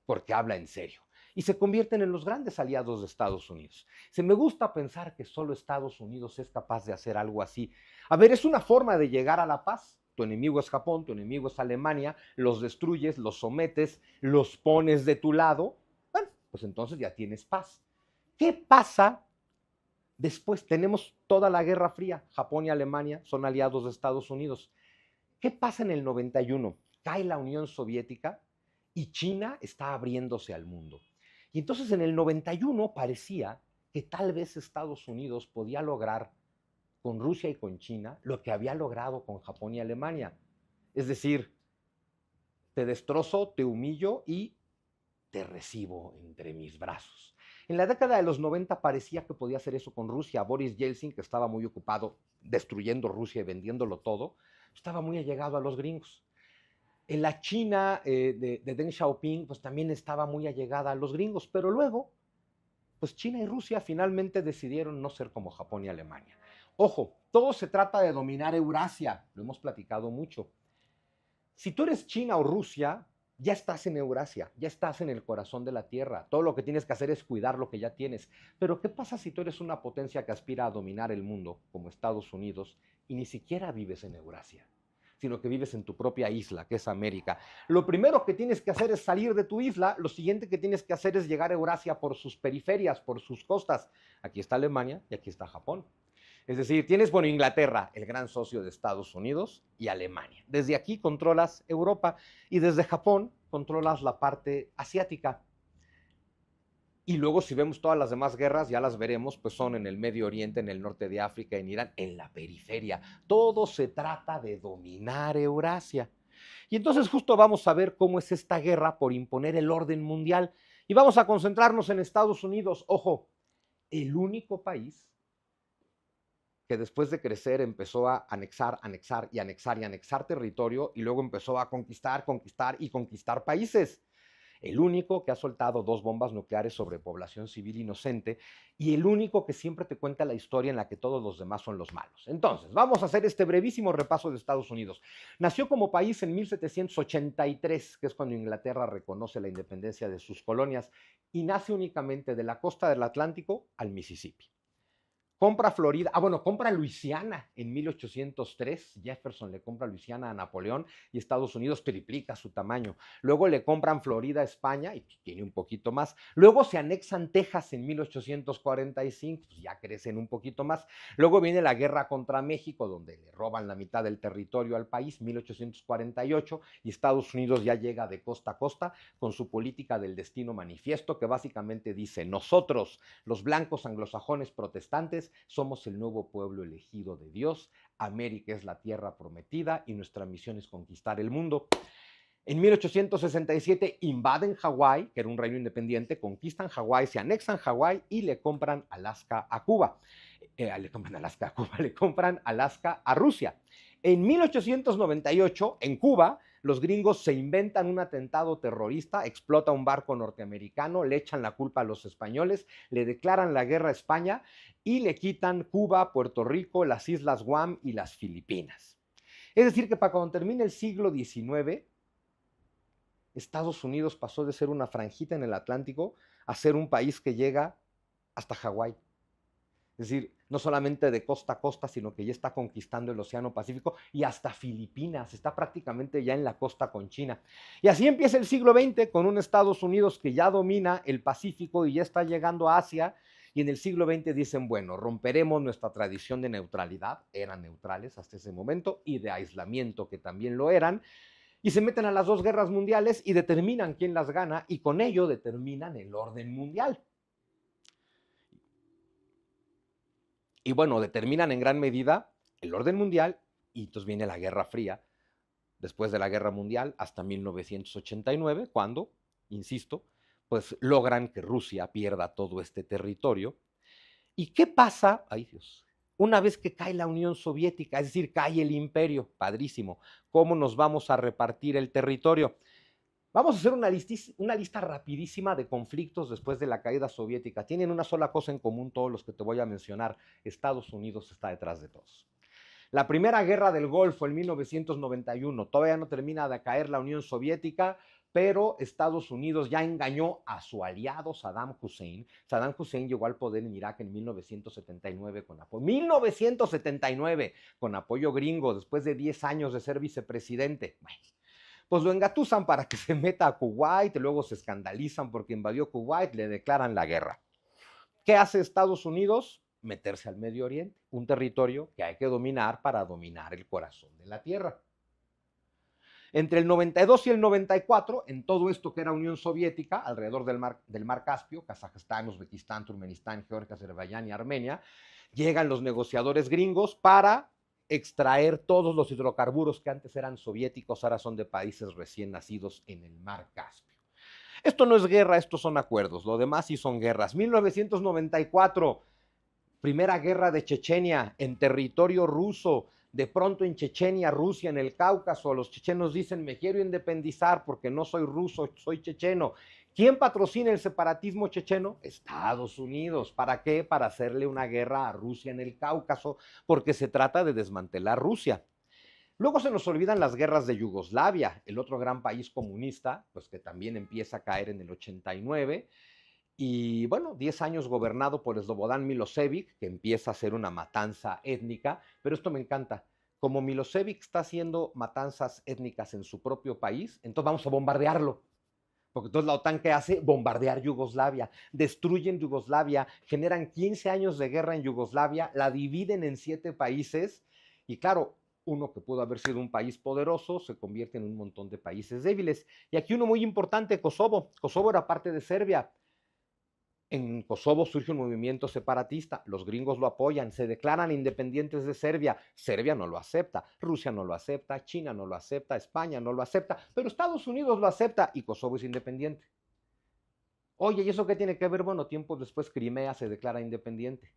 Porque habla en serio. Y se convierten en los grandes aliados de Estados Unidos. Se me gusta pensar que solo Estados Unidos es capaz de hacer algo así. A ver, es una forma de llegar a la paz. Tu enemigo es Japón, tu enemigo es Alemania, los destruyes, los sometes, los pones de tu lado. Bueno, pues entonces ya tienes paz. ¿Qué pasa después? Tenemos toda la Guerra Fría. Japón y Alemania son aliados de Estados Unidos. ¿Qué pasa en el 91? Cae la Unión Soviética y China está abriéndose al mundo. Y entonces en el 91 parecía que tal vez Estados Unidos podía lograr con Rusia y con China lo que había logrado con Japón y Alemania. Es decir, te destrozo, te humillo y te recibo entre mis brazos. En la década de los 90 parecía que podía hacer eso con Rusia. Boris Yeltsin, que estaba muy ocupado destruyendo Rusia y vendiéndolo todo, estaba muy allegado a los gringos. En la China de Deng Xiaoping, pues también estaba muy allegada a los gringos, pero luego, pues China y Rusia finalmente decidieron no ser como Japón y Alemania. Ojo, todo se trata de dominar Eurasia, lo hemos platicado mucho. Si tú eres China o Rusia, ya estás en Eurasia, ya estás en el corazón de la Tierra. Todo lo que tienes que hacer es cuidar lo que ya tienes. Pero ¿qué pasa si tú eres una potencia que aspira a dominar el mundo, como Estados Unidos, y ni siquiera vives en Eurasia, sino que vives en tu propia isla, que es América? Lo primero que tienes que hacer es salir de tu isla, lo siguiente que tienes que hacer es llegar a Eurasia por sus periferias, por sus costas. Aquí está Alemania y aquí está Japón. Es decir, tienes, bueno, Inglaterra, el gran socio de Estados Unidos, y Alemania. Desde aquí controlas Europa y desde Japón controlas la parte asiática. Y luego si vemos todas las demás guerras, ya las veremos, pues son en el Medio Oriente, en el norte de África, en Irán, en la periferia. Todo se trata de dominar Eurasia. Y entonces justo vamos a ver cómo es esta guerra por imponer el orden mundial. Y vamos a concentrarnos en Estados Unidos. Ojo, el único país que después de crecer empezó a anexar, anexar y anexar y anexar territorio y luego empezó a conquistar, conquistar y conquistar países. El único que ha soltado 2 bombas nucleares sobre población civil inocente y el único que siempre te cuenta la historia en la que todos los demás son los malos. Entonces, vamos a hacer este brevísimo repaso de Estados Unidos. Nació como país en 1783, que es cuando Inglaterra reconoce la independencia de sus colonias, y nace únicamente de la costa del Atlántico al Mississippi. Compra Florida, compra Luisiana en 1803. Jefferson le compra Luisiana a Napoleón y Estados Unidos triplica su tamaño. Luego le compran Florida a España y tiene un poquito más. Luego se anexan Texas en 1845, pues ya crecen un poquito más. Luego viene la guerra contra México, donde le roban la mitad del territorio al país, 1848, y Estados Unidos ya llega de costa a costa con su política del destino manifiesto, que básicamente dice: nosotros, los blancos anglosajones protestantes, somos el nuevo pueblo elegido de Dios. América es la tierra prometida y nuestra misión es conquistar el mundo. En 1867 invaden Hawái, que era un reino independiente, conquistan Hawái, se anexan Hawái y le compran Alaska a Cuba. Le compran Alaska a Rusia. En 1898, en Cuba, los gringos se inventan un atentado terrorista, explota un barco norteamericano, le echan la culpa a los españoles, le declaran la guerra a España y le quitan Cuba, Puerto Rico, las Islas Guam y las Filipinas. Es decir, que para cuando termine el siglo XIX, Estados Unidos pasó de ser una franjita en el Atlántico a ser un país que llega hasta Hawái. Es decir, no solamente de costa a costa, sino que ya está conquistando el Océano Pacífico y hasta Filipinas, está prácticamente ya en la costa con China. Y así empieza el siglo XX con un Estados Unidos que ya domina el Pacífico y ya está llegando a Asia, y en el siglo XX dicen: bueno, romperemos nuestra tradición de neutralidad, eran neutrales hasta ese momento, y de aislamiento, que también lo eran, y se meten a las dos guerras mundiales y determinan quién las gana, y con ello determinan el orden mundial. Y bueno, determinan en gran medida el orden mundial, y entonces viene la Guerra Fría, después de la Guerra Mundial hasta 1989, cuando, insisto, pues logran que Rusia pierda todo este territorio. ¿Y qué pasa? Ay Dios, una vez que cae la Unión Soviética, es decir, cae el imperio, padrísimo, ¿cómo nos vamos a repartir el territorio? Vamos a hacer una lista rapidísima de conflictos después de la caída soviética. Tienen una sola cosa en común todos los que te voy a mencionar: Estados Unidos está detrás de todos. La primera guerra del Golfo en 1991, todavía no termina de caer la Unión Soviética, pero Estados Unidos ya engañó a su aliado Saddam Hussein. Saddam Hussein llegó al poder en Irak en 1979 con apoyo gringo, después de 10 años de ser vicepresidente. Bueno, pues lo engatusan para que se meta a Kuwait, y luego se escandalizan porque invadió Kuwait, le declaran la guerra. ¿Qué hace Estados Unidos? Meterse al Medio Oriente, un territorio que hay que dominar para dominar el corazón de la Tierra. Entre el 92 y el 94, en todo esto que era Unión Soviética, alrededor del mar Caspio, Kazajstán, Uzbekistán, Turkmenistán, Georgia, Azerbaiyán y Armenia, llegan los negociadores gringos para extraer todos los hidrocarburos que antes eran soviéticos, ahora son de países recién nacidos en el mar Caspio. Esto no es guerra, estos son acuerdos, lo demás sí son guerras. 1994, primera guerra de Chechenia en territorio ruso. De pronto en Chechenia, Rusia, en el Cáucaso, los chechenos dicen: me quiero independizar porque no soy ruso, soy checheno. ¿Quién patrocina el separatismo checheno? Estados Unidos. ¿Para qué? Para hacerle una guerra a Rusia en el Cáucaso, porque se trata de desmantelar Rusia. Luego se nos olvidan las guerras de Yugoslavia, el otro gran país comunista, pues que también empieza a caer en el 89. Y bueno, 10 años gobernado por Slobodan Milosevic, que empieza a hacer una matanza étnica, pero esto me encanta. Como Milosevic está haciendo matanzas étnicas en su propio país, entonces vamos a bombardearlo. Porque entonces la OTAN, ¿qué hace? Bombardear Yugoslavia, destruyen Yugoslavia, generan 15 años de guerra en Yugoslavia, la dividen en 7 países, y claro, uno que pudo haber sido un país poderoso se convierte en un montón de países débiles. Y aquí uno muy importante: Kosovo. Kosovo era parte de Serbia. En Kosovo surge un movimiento separatista, los gringos lo apoyan, se declaran independientes de Serbia. Serbia no lo acepta, Rusia no lo acepta, China no lo acepta, España no lo acepta, pero Estados Unidos lo acepta y Kosovo es independiente. Oye, ¿y eso qué tiene que ver? Bueno, tiempos después Crimea se declara independiente.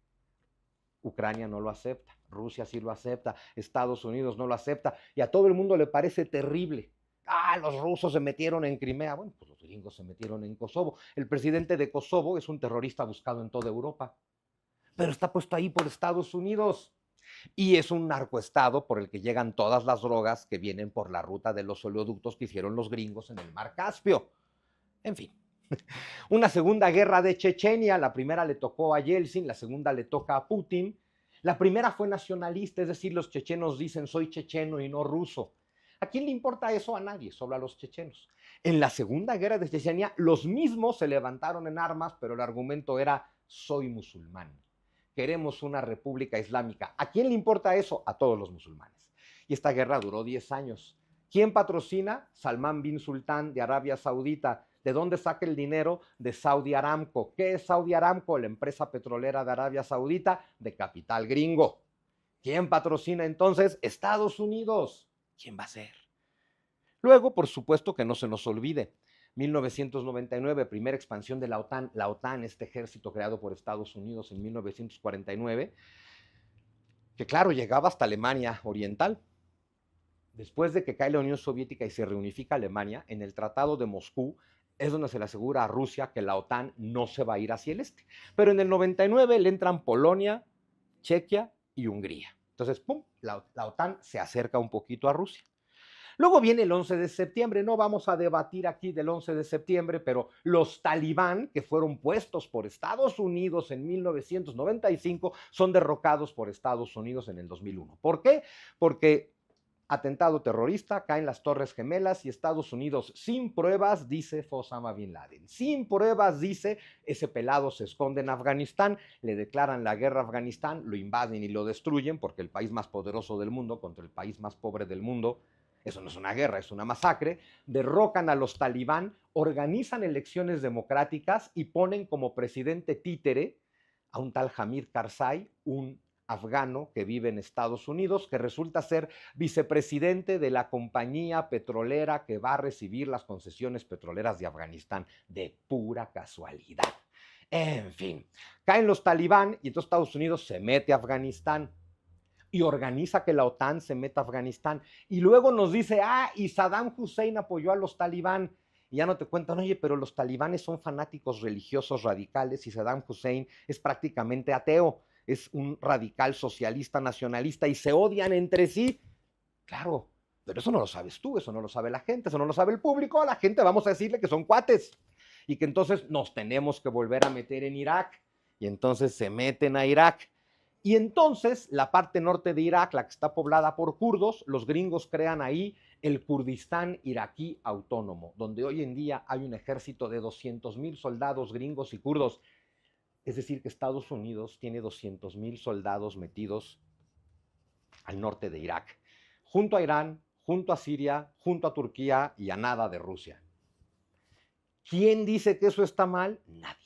Ucrania no lo acepta, Rusia sí lo acepta, Estados Unidos no lo acepta, y a todo el mundo le parece terrible. Los rusos se metieron en Crimea. Bueno, pues los gringos se metieron en Kosovo. El presidente de Kosovo es un terrorista buscado en toda Europa, pero está puesto ahí por Estados Unidos. Y es un narcoestado por el que llegan todas las drogas que vienen por la ruta de los oleoductos que hicieron los gringos en el mar Caspio. En fin, Una segunda guerra de Chechenia, la primera le tocó a Yeltsin, la segunda le toca a Putin. La primera fue nacionalista, es decir, los chechenos dicen soy checheno y no ruso. ¿A quién le importa eso? A nadie, solo a los chechenos. En la segunda guerra de Chechenia, los mismos se levantaron en armas, pero el argumento era soy musulmán. Queremos una república islámica. ¿A quién le importa eso? A todos los musulmanes. Y esta guerra duró 10 años. ¿Quién patrocina? Salman bin Sultán de Arabia Saudita. ¿De dónde saca el dinero? De Saudi Aramco. ¿Qué es Saudi Aramco? La empresa petrolera de Arabia Saudita de capital gringo. ¿Quién patrocina entonces? Estados Unidos. ¿Quién va a ser? Luego, por supuesto que no se nos olvide, 1999, primera expansión de la OTAN, este ejército creado por Estados Unidos en 1949, que claro, llegaba hasta Alemania Oriental. Después de que cae la Unión Soviética y se reunifica Alemania, en el Tratado de Moscú es donde se le asegura a Rusia que la OTAN no se va a ir hacia el este. Pero en el 99 le entran Polonia, Chequia y Hungría. Entonces, ¡pum!, la OTAN se acerca un poquito a Rusia. Luego viene el 11 de septiembre, no vamos a debatir aquí del 11 de septiembre, pero los talibán, que fueron puestos por Estados Unidos en 1995, son derrocados por Estados Unidos en el 2001. ¿Por qué? Porque atentado terrorista, caen las Torres Gemelas y Estados Unidos, sin pruebas, dice Osama Bin Laden. Sin pruebas, dice, ese pelado se esconde en Afganistán, le declaran la guerra a Afganistán, lo invaden y lo destruyen, porque el país más poderoso del mundo contra el país más pobre del mundo, eso no es una guerra, es una masacre, derrocan a los talibán, organizan elecciones democráticas y ponen como presidente títere a un tal Hamid Karzai, un afgano que vive en Estados Unidos, que resulta ser vicepresidente de la compañía petrolera que va a recibir las concesiones petroleras de Afganistán, de pura casualidad. En fin, caen los talibán y entonces Estados Unidos se mete a Afganistán y organiza que la OTAN se meta a Afganistán. Y luego nos dice, y Saddam Hussein apoyó a los talibán. Y ya no te cuentan, oye, pero los talibanes son fanáticos religiosos radicales y Saddam Hussein es prácticamente ateo, es un radical socialista nacionalista y se odian entre sí. Claro, pero eso no lo sabes tú, eso no lo sabe la gente, eso no lo sabe el público. A la gente vamos a decirle que son cuates y que entonces nos tenemos que volver a meter en Irak. Y entonces se meten a Irak. Y entonces la parte norte de Irak, la que está poblada por kurdos, los gringos crean ahí el Kurdistán iraquí autónomo, donde hoy en día hay un ejército de 200,000 soldados gringos y kurdos. Es decir, que Estados Unidos tiene 200,000 soldados metidos al norte de Irak, junto a Irán, junto a Siria, junto a Turquía y a nada de Rusia. ¿Quién dice que eso está mal? Nadie.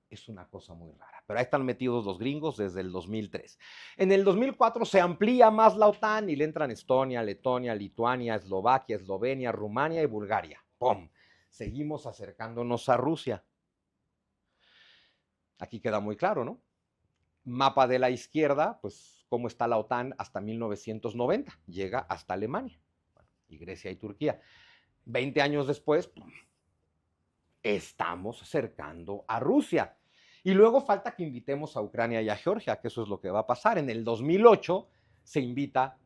Es una cosa muy rara, pero ahí están metidos los gringos desde el 2003. En el 2004 se amplía más la OTAN y le entran Estonia, Letonia, Lituania, Eslovaquia, Eslovenia, Rumania y Bulgaria. ¡Pum! Seguimos acercándonos a Rusia. Aquí queda muy claro, ¿no? Mapa de la izquierda, pues cómo está la OTAN hasta 1990, llega hasta Alemania, y Grecia y Turquía. 20 años después, estamos acercando a Rusia. Y luego falta que invitemos a Ucrania y a Georgia, que eso es lo que va a pasar. En el 2008 se invita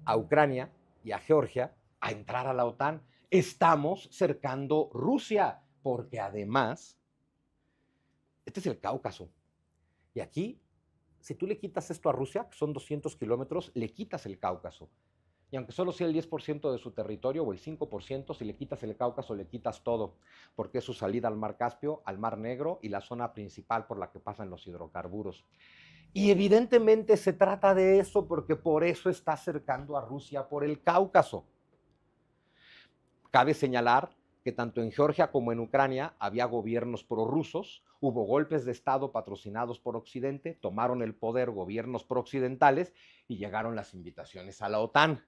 a Ucrania y a Georgia a entrar a la OTAN. Estamos cercando Rusia, porque además, este es el Cáucaso. Y aquí, si tú le quitas esto a Rusia, que son 200 kilómetros, le quitas el Cáucaso. Y aunque solo sea el 10% de su territorio o el 5%, si le quitas el Cáucaso, le quitas todo, porque es su salida al Mar Caspio, al Mar Negro y la zona principal por la que pasan los hidrocarburos. Y evidentemente se trata de eso, porque por eso está acercando a Rusia por el Cáucaso. Cabe señalar que tanto en Georgia como en Ucrania había gobiernos prorrusos, hubo golpes de Estado patrocinados por Occidente, tomaron el poder gobiernos prooccidentales y llegaron las invitaciones a la OTAN.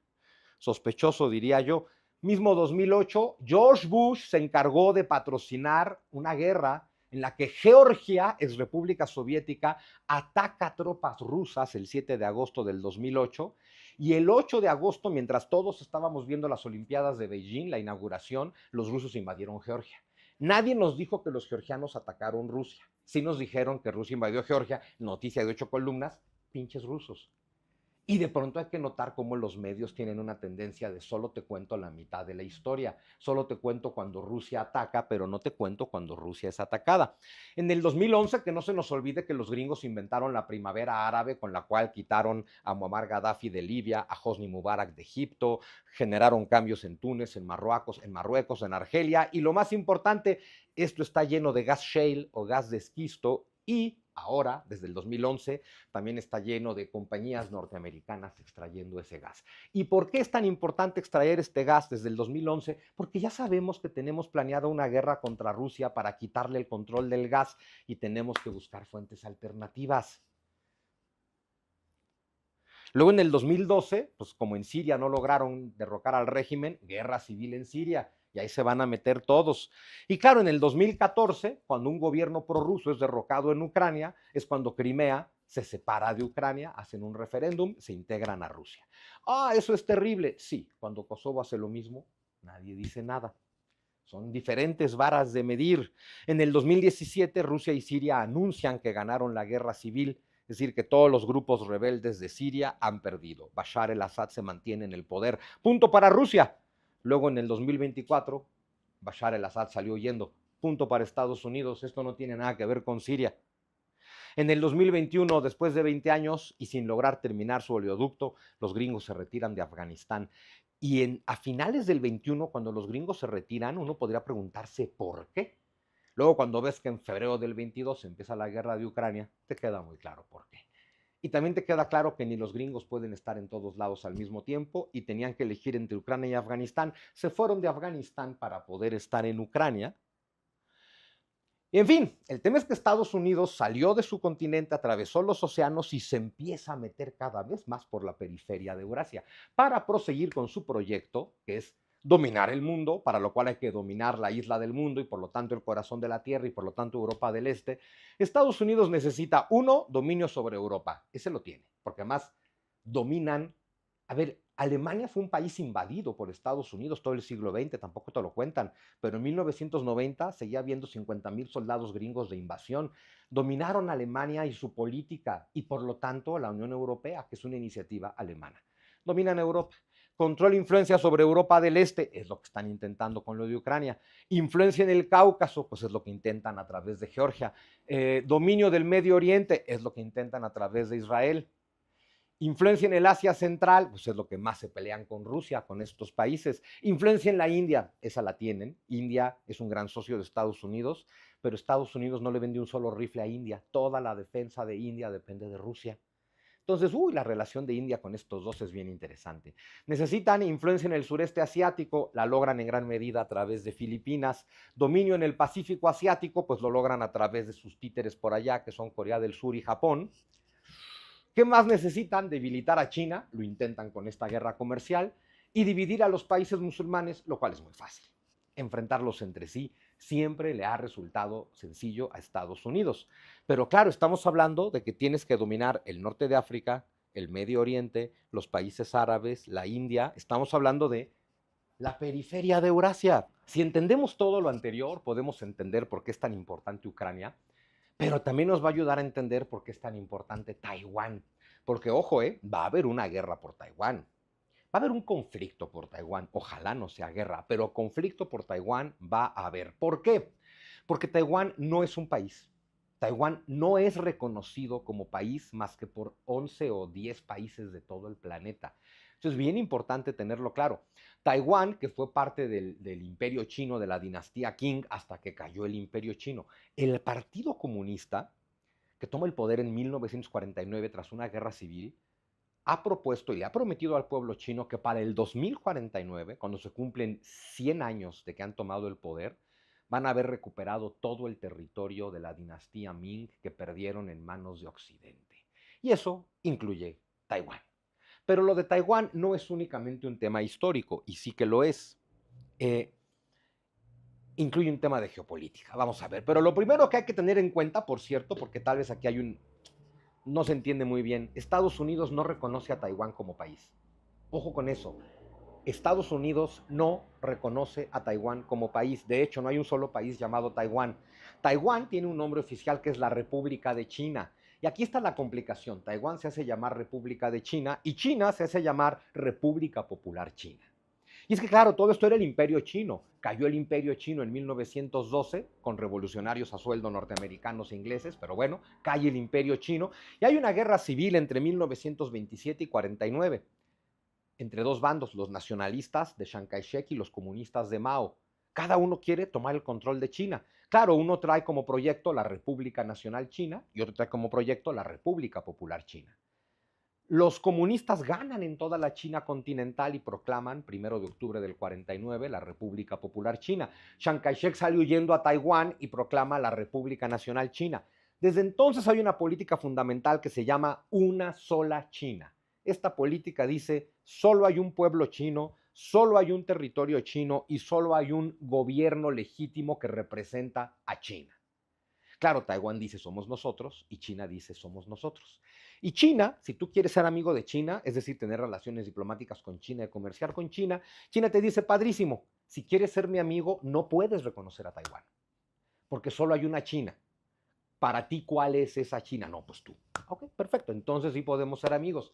Sospechoso, diría yo. Mismo 2008, George Bush se encargó de patrocinar una guerra en la que Georgia, ex república soviética, ataca tropas rusas el 7 de agosto del 2008, y el 8 de agosto, mientras todos estábamos viendo las Olimpiadas de Beijing, la inauguración, los rusos invadieron Georgia. Nadie nos dijo que los georgianos atacaron Rusia. Sí nos dijeron que Rusia invadió Georgia, noticia de 8 columnas, pinches rusos. Y de pronto hay que notar cómo los medios tienen una tendencia de solo te cuento la mitad de la historia, solo te cuento cuando Rusia ataca, pero no te cuento cuando Rusia es atacada. En el 2011, que no se nos olvide que los gringos inventaron la primavera árabe con la cual quitaron a Muammar Gaddafi de Libia, a Hosni Mubarak de Egipto, generaron cambios en Túnez, en Marruecos, en Argelia, y lo más importante, esto está lleno de gas shale o gas de esquisto y ahora, desde el 2011, también está lleno de compañías norteamericanas extrayendo ese gas. ¿Y por qué es tan importante extraer este gas desde el 2011? Porque ya sabemos que tenemos planeada una guerra contra Rusia para quitarle el control del gas y tenemos que buscar fuentes alternativas. Luego en el 2012, pues como en Siria no lograron derrocar al régimen, guerra civil en Siria, y ahí se van a meter todos. Y claro, en el 2014, cuando un gobierno prorruso es derrocado en Ucrania, es cuando Crimea se separa de Ucrania, hacen un referéndum, se integran a Rusia. Ah, eso es terrible. Sí, cuando Kosovo hace lo mismo, nadie dice nada. Son diferentes varas de medir. En el 2017, Rusia y Siria anuncian que ganaron la guerra civil, es decir, que todos los grupos rebeldes de Siria han perdido. Bashar el-Assad se mantiene en el poder. Punto para Rusia. Luego, en el 2024, Bashar el-Assad salió huyendo. Punto para Estados Unidos. Esto no tiene nada que ver con Siria. En el 2021, después de 20 años y sin lograr terminar su oleoducto, los gringos se retiran de Afganistán. Y a finales del 21, cuando los gringos se retiran, uno podría preguntarse por qué. Luego, cuando ves que en febrero del 22 empieza la guerra de Ucrania, te queda muy claro por qué. Y también te queda claro que ni los gringos pueden estar en todos lados al mismo tiempo y tenían que elegir entre Ucrania y Afganistán. Se fueron de Afganistán para poder estar en Ucrania. Y en fin, el tema es que Estados Unidos salió de su continente, atravesó los océanos y se empieza a meter cada vez más por la periferia de Eurasia para proseguir con su proyecto, que es dominar el mundo, para lo cual hay que dominar la isla del mundo y por lo tanto el corazón de la Tierra y por lo tanto Europa del Este. Estados Unidos necesita, uno, dominio sobre Europa. Ese lo tiene, porque además dominan. A ver, Alemania fue un país invadido por Estados Unidos todo el siglo XX, tampoco te lo cuentan, pero en 1990 seguía habiendo 50,000 soldados gringos de invasión. Dominaron Alemania y su política y por lo tanto la Unión Europea, que es una iniciativa alemana. Dominan Europa. Control e influencia sobre Europa del Este, es lo que están intentando con lo de Ucrania. Influencia en el Cáucaso, pues es lo que intentan a través de Georgia. Dominio del Medio Oriente, es lo que intentan a través de Israel. Influencia en el Asia Central, pues es lo que más se pelean con Rusia, con estos países. Influencia en la India, esa la tienen. India es un gran socio de Estados Unidos, pero Estados Unidos no le vende un solo rifle a India. Toda la defensa de India depende de Rusia. Entonces, la relación de India con estos dos es bien interesante. Necesitan influencia en el sureste asiático, la logran en gran medida a través de Filipinas. Dominio en el Pacífico asiático, pues lo logran a través de sus títeres por allá, que son Corea del Sur y Japón. ¿Qué más necesitan? Debilitar a China, lo intentan con esta guerra comercial, y dividir a los países musulmanes, lo cual es muy fácil. Enfrentarlos entre sí siempre le ha resultado sencillo a Estados Unidos. Pero claro, estamos hablando de que tienes que dominar el norte de África, el Medio Oriente, los países árabes, la India. Estamos hablando de la periferia de Eurasia. Si entendemos todo lo anterior, podemos entender por qué es tan importante Ucrania, pero también nos va a ayudar a entender por qué es tan importante Taiwán. Porque, ojo, va a haber una guerra por Taiwán. Va a haber un conflicto por Taiwán. Ojalá no sea guerra, pero conflicto por Taiwán va a haber. ¿Por qué? Porque Taiwán no es un país. Taiwán no es reconocido como país más que por 11 o 10 países de todo el planeta. Eso es bien importante tenerlo claro. Taiwán, que fue parte del imperio chino, de la dinastía Qing, hasta que cayó el imperio chino. El Partido Comunista, que toma el poder en 1949 tras una guerra civil, ha propuesto y le ha prometido al pueblo chino que para el 2049, cuando se cumplen 100 años de que han tomado el poder, van a haber recuperado todo el territorio de la dinastía Ming que perdieron en manos de Occidente. Y eso incluye Taiwán. Pero lo de Taiwán no es únicamente un tema histórico, y sí que lo es. Incluye un tema de geopolítica, vamos a ver. Pero lo primero que hay que tener en cuenta, por cierto, porque tal vez aquí no se entiende muy bien, Estados Unidos no reconoce a Taiwán como país. Ojo con eso. Estados Unidos no reconoce a Taiwán como país. De hecho, no hay un solo país llamado Taiwán. Taiwán tiene un nombre oficial que es la República de China. Y aquí está la complicación. Taiwán se hace llamar República de China y China se hace llamar República Popular China. Y es que, claro, todo esto era el imperio chino. Cayó el imperio chino en 1912 con revolucionarios a sueldo norteamericanos e ingleses, pero bueno, cae el imperio chino y hay una guerra civil entre 1927 y 49 entre dos bandos, los nacionalistas de Chiang Kai-shek y los comunistas de Mao. Cada uno quiere tomar el control de China. Claro, uno trae como proyecto la República Nacional China y otro trae como proyecto la República Popular China. Los comunistas ganan en toda la China continental y proclaman, 1 de octubre del 49, la República Popular China. Chiang Kai-shek sale huyendo a Taiwán y proclama la República Nacional China. Desde entonces hay una política fundamental que se llama una sola China. Esta política dice, solo hay un pueblo chino, solo hay un territorio chino y solo hay un gobierno legítimo que representa a China. Claro, Taiwán dice somos nosotros y China dice somos nosotros. Y China, si tú quieres ser amigo de China, es decir, tener relaciones diplomáticas con China y comerciar con China, China te dice, padrísimo, si quieres ser mi amigo, no puedes reconocer a Taiwán, porque solo hay una China. Para ti, ¿cuál es esa China? No, pues tú. Ok, perfecto, entonces sí podemos ser amigos.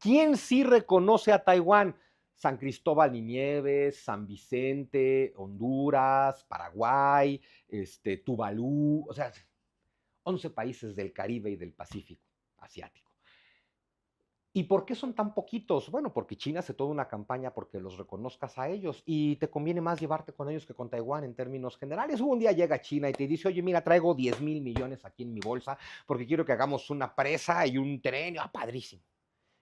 ¿Quién sí reconoce a Taiwán? San Cristóbal y Nieves, San Vicente, Honduras, Paraguay, Tuvalu, o sea, 11 países del Caribe y del Pacífico asiático. ¿Y por qué son tan poquitos? Bueno, porque China hace toda una campaña porque los reconozcas a ellos y te conviene más llevarte con ellos que con Taiwán en términos generales. Un día llega China y te dice, oye, mira, traigo 10,000 millones aquí en mi bolsa porque quiero que hagamos una presa y un tren. Ah, padrísimo.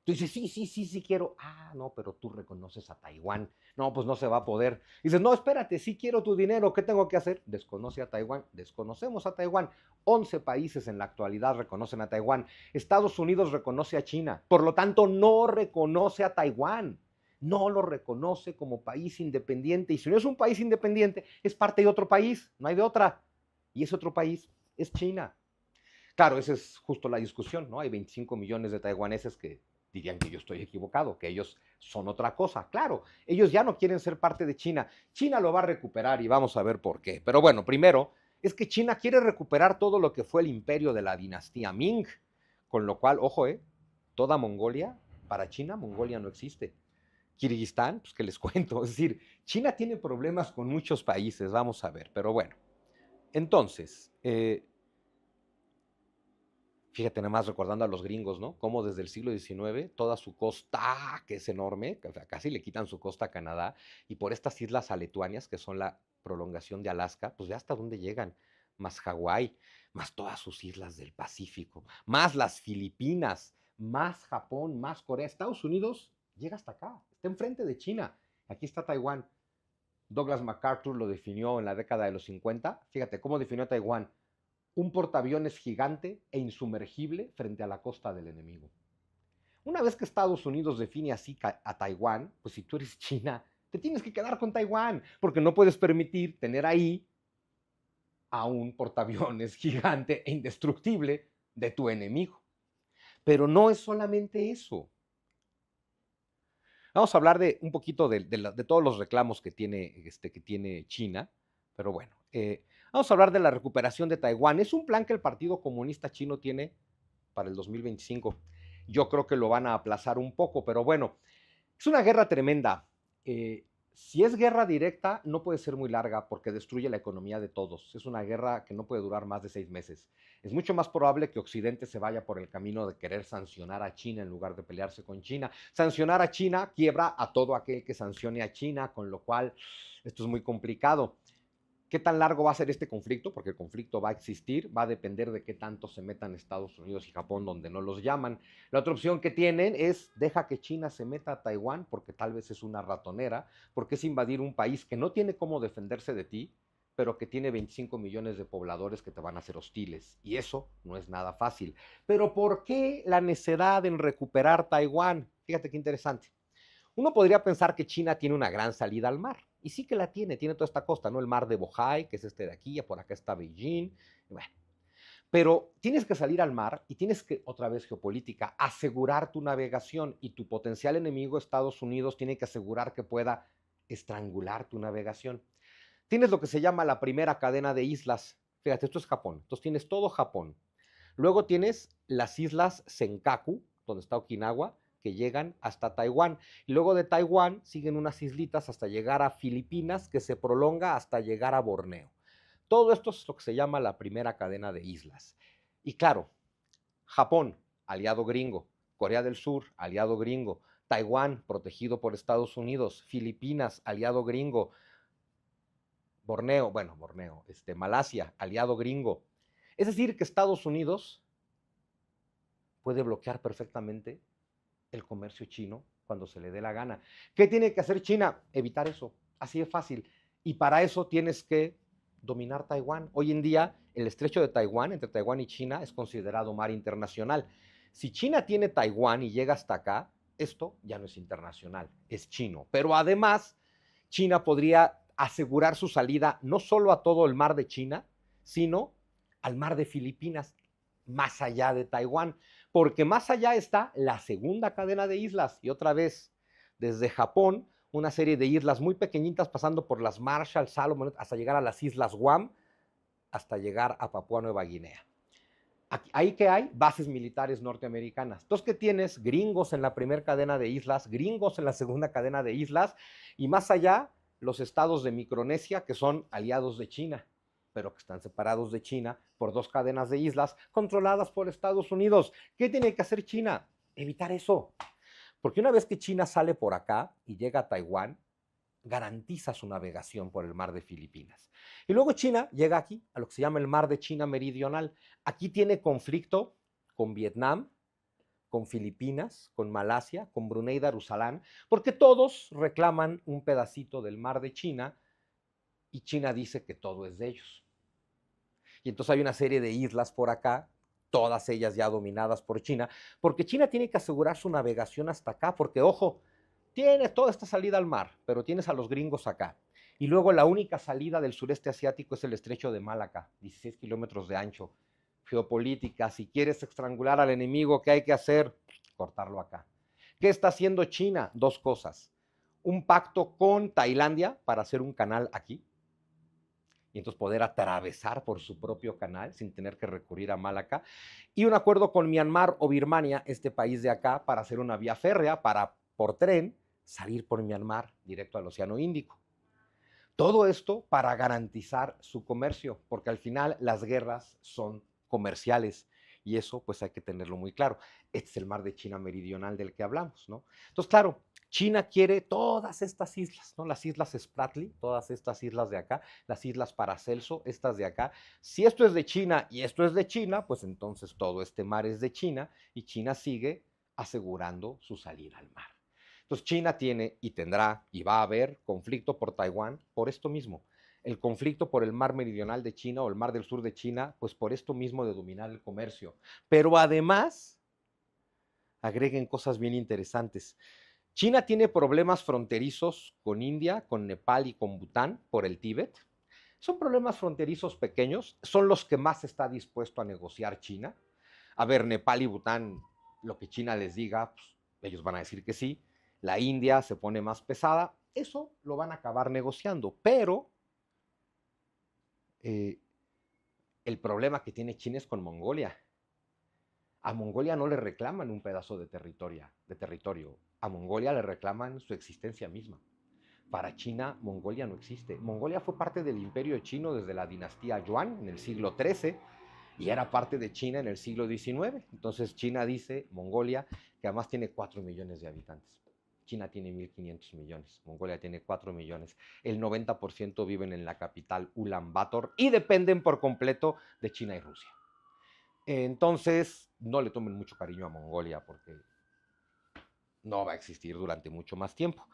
Tú dices, sí quiero. Ah, no, pero tú reconoces a Taiwán. No, pues no se va a poder. Dices, no, espérate, sí quiero tu dinero. ¿Qué tengo que hacer? Desconoce a Taiwán. Desconocemos a Taiwán. 11 países en la actualidad reconocen a Taiwán. Estados Unidos reconoce a China. Por lo tanto, no reconoce a Taiwán. No lo reconoce como país independiente. Y si no es un país independiente, es parte de otro país. No hay de otra. Y ese otro país es China. Claro, esa es justo la discusión, ¿no? Hay 25 millones de taiwaneses que dirían que yo estoy equivocado, que ellos son otra cosa. Claro, ellos ya no quieren ser parte de China. China lo va a recuperar y vamos a ver por qué. Pero bueno, primero es que China quiere recuperar todo lo que fue el imperio de la dinastía Ming, con lo cual, ojo, toda Mongolia, para China, Mongolia no existe. Kirguistán, pues que les cuento, es decir, China tiene problemas con muchos países, vamos a ver, pero bueno. Entonces, fíjate nada más recordando a los gringos, ¿no? Cómo desde el siglo XIX toda su costa, que es enorme, o sea, casi le quitan su costa a Canadá, y por estas islas aletuáneas, que son la prolongación de Alaska, pues ve hasta dónde llegan, más Hawái, más todas sus islas del Pacífico, más las Filipinas, más Japón, más Corea. Estados Unidos llega hasta acá, está enfrente de China. Aquí está Taiwán. Douglas MacArthur lo definió en la década de los 50. Fíjate cómo definió Taiwán: un portaaviones gigante e insumergible frente a la costa del enemigo. Una vez que Estados Unidos define así a Taiwán, pues si tú eres China, te tienes que quedar con Taiwán, porque no puedes permitir tener ahí a un portaaviones gigante e indestructible de tu enemigo. Pero no es solamente eso. Vamos a hablar de un poquito de todos los reclamos que tiene China, pero bueno, vamos a hablar de la recuperación de Taiwán. Es un plan que el Partido Comunista Chino tiene para el 2025. Yo creo que lo van a aplazar un poco, pero bueno, es una guerra tremenda. Si es guerra directa, no puede ser muy larga porque destruye la economía de todos. Es una guerra que no puede durar más de 6 meses. Es mucho más probable que Occidente se vaya por el camino de querer sancionar a China en lugar de pelearse con China. Sancionar a China quiebra a todo aquel que sancione a China, con lo cual esto es muy complicado. ¿Qué tan largo va a ser este conflicto? Porque el conflicto va a existir, va a depender de qué tanto se metan Estados Unidos y Japón donde no los llaman. La otra opción que tienen es deja que China se meta a Taiwán porque tal vez es una ratonera, porque es invadir un país que no tiene cómo defenderse de ti, pero que tiene 25 millones de pobladores que te van a ser hostiles. Y eso no es nada fácil. Pero ¿por qué la necedad en recuperar Taiwán? Fíjate qué interesante. Uno podría pensar que China tiene una gran salida al mar, y sí que la tiene toda esta costa, ¿no? El mar de Bohai, que es este de aquí, y por acá está Beijing, bueno. Pero tienes que salir al mar y tienes que, otra vez geopolítica, asegurar tu navegación, y tu potencial enemigo, Estados Unidos, tiene que asegurar que pueda estrangular tu navegación. Tienes lo que se llama la primera cadena de islas. Fíjate, esto es Japón. Entonces tienes todo Japón. Luego tienes las islas Senkaku, donde está Okinawa, que llegan hasta Taiwán. Y luego de Taiwán siguen unas islitas hasta llegar a Filipinas, que se prolonga hasta llegar a Borneo. Todo esto es lo que se llama la primera cadena de islas. Y claro, Japón, aliado gringo. Corea del Sur, aliado gringo. Taiwán, protegido por Estados Unidos. Filipinas, aliado gringo. Borneo, Malasia, aliado gringo. Es decir, que Estados Unidos puede bloquear perfectamente el comercio chino cuando se le dé la gana. ¿Qué tiene que hacer China? Evitar eso. Así de fácil. Y para eso tienes que dominar Taiwán. Hoy en día, el estrecho de Taiwán, entre Taiwán y China, es considerado mar internacional. Si China tiene Taiwán y llega hasta acá, esto ya no es internacional, es chino. Pero además, China podría asegurar su salida no solo a todo el mar de China, sino al mar de Filipinas, más allá de Taiwán, porque más allá está la segunda cadena de islas, y otra vez, desde Japón, una serie de islas muy pequeñitas, pasando por las Marshall, Salomón, hasta llegar a las islas Guam, hasta llegar a Papúa Nueva Guinea. Ahí que hay bases militares norteamericanas. Entonces, ¿qué tienes? Gringos en la primera cadena de islas, gringos en la segunda cadena de islas, y más allá, los estados de Micronesia, que son aliados de China, pero que están separados de China por dos cadenas de islas controladas por Estados Unidos. ¿Qué tiene que hacer China? Evitar eso. Porque una vez que China sale por acá y llega a Taiwán, garantiza su navegación por el mar de Filipinas. Y luego China llega aquí, a lo que se llama el mar de China Meridional. Aquí tiene conflicto con Vietnam, con Filipinas, con Malasia, con Brunei Darussalam, porque todos reclaman un pedacito del mar de China y China dice que todo es de ellos. Y entonces hay una serie de islas por acá, todas ellas ya dominadas por China, porque China tiene que asegurar su navegación hasta acá, porque ojo, tienes toda esta salida al mar, pero tienes a los gringos acá. Y luego la única salida del sureste asiático es el estrecho de Malaca, 16 kilómetros de ancho. Geopolítica, si quieres estrangular al enemigo, ¿qué hay que hacer? Cortarlo acá. ¿Qué está haciendo China? Dos cosas. Un pacto con Tailandia para hacer un canal aquí, y entonces poder atravesar por su propio canal sin tener que recurrir a Malaca, y un acuerdo con Myanmar o Birmania, este país de acá, para hacer una vía férrea, para por tren salir por Myanmar directo al Océano Índico. Todo esto para garantizar su comercio, porque al final las guerras son comerciales y eso pues hay que tenerlo muy claro. Este es el mar de China Meridional del que hablamos, ¿no? Entonces, claro, China quiere todas estas islas, ¿no? Las islas Spratly, todas estas islas de acá, las islas Paracelso, estas de acá. Si esto es de China y esto es de China, pues entonces todo este mar es de China y China sigue asegurando su salida al mar. Entonces China tiene y tendrá y va a haber conflicto por Taiwán por esto mismo. El conflicto por el mar meridional de China o el mar del sur de China, pues por esto mismo de dominar el comercio. Pero además, agreguen cosas bien interesantes. China tiene problemas fronterizos con India, con Nepal y con Bután por el Tíbet. Son problemas fronterizos pequeños, son los que más está dispuesto a negociar China. A ver, Nepal y Bután, lo que China les diga, pues, ellos van a decir que sí. La India se pone más pesada, eso lo van a acabar negociando, pero el problema que tiene China es con Mongolia. A Mongolia no le reclaman un pedazo de territorio, a Mongolia le reclaman su existencia misma. Para China, Mongolia no existe. Mongolia fue parte del imperio chino desde la dinastía Yuan en el siglo XIII y era parte de China en el siglo XIX. Entonces China dice, Mongolia, que además tiene 4 millones de habitantes. China tiene 1.500 millones, Mongolia tiene 4 millones. El 90% viven en la capital Ulan Bator y dependen por completo de China y Rusia. Entonces, no le tomen mucho cariño a Mongolia porque no va a existir durante mucho más tiempo.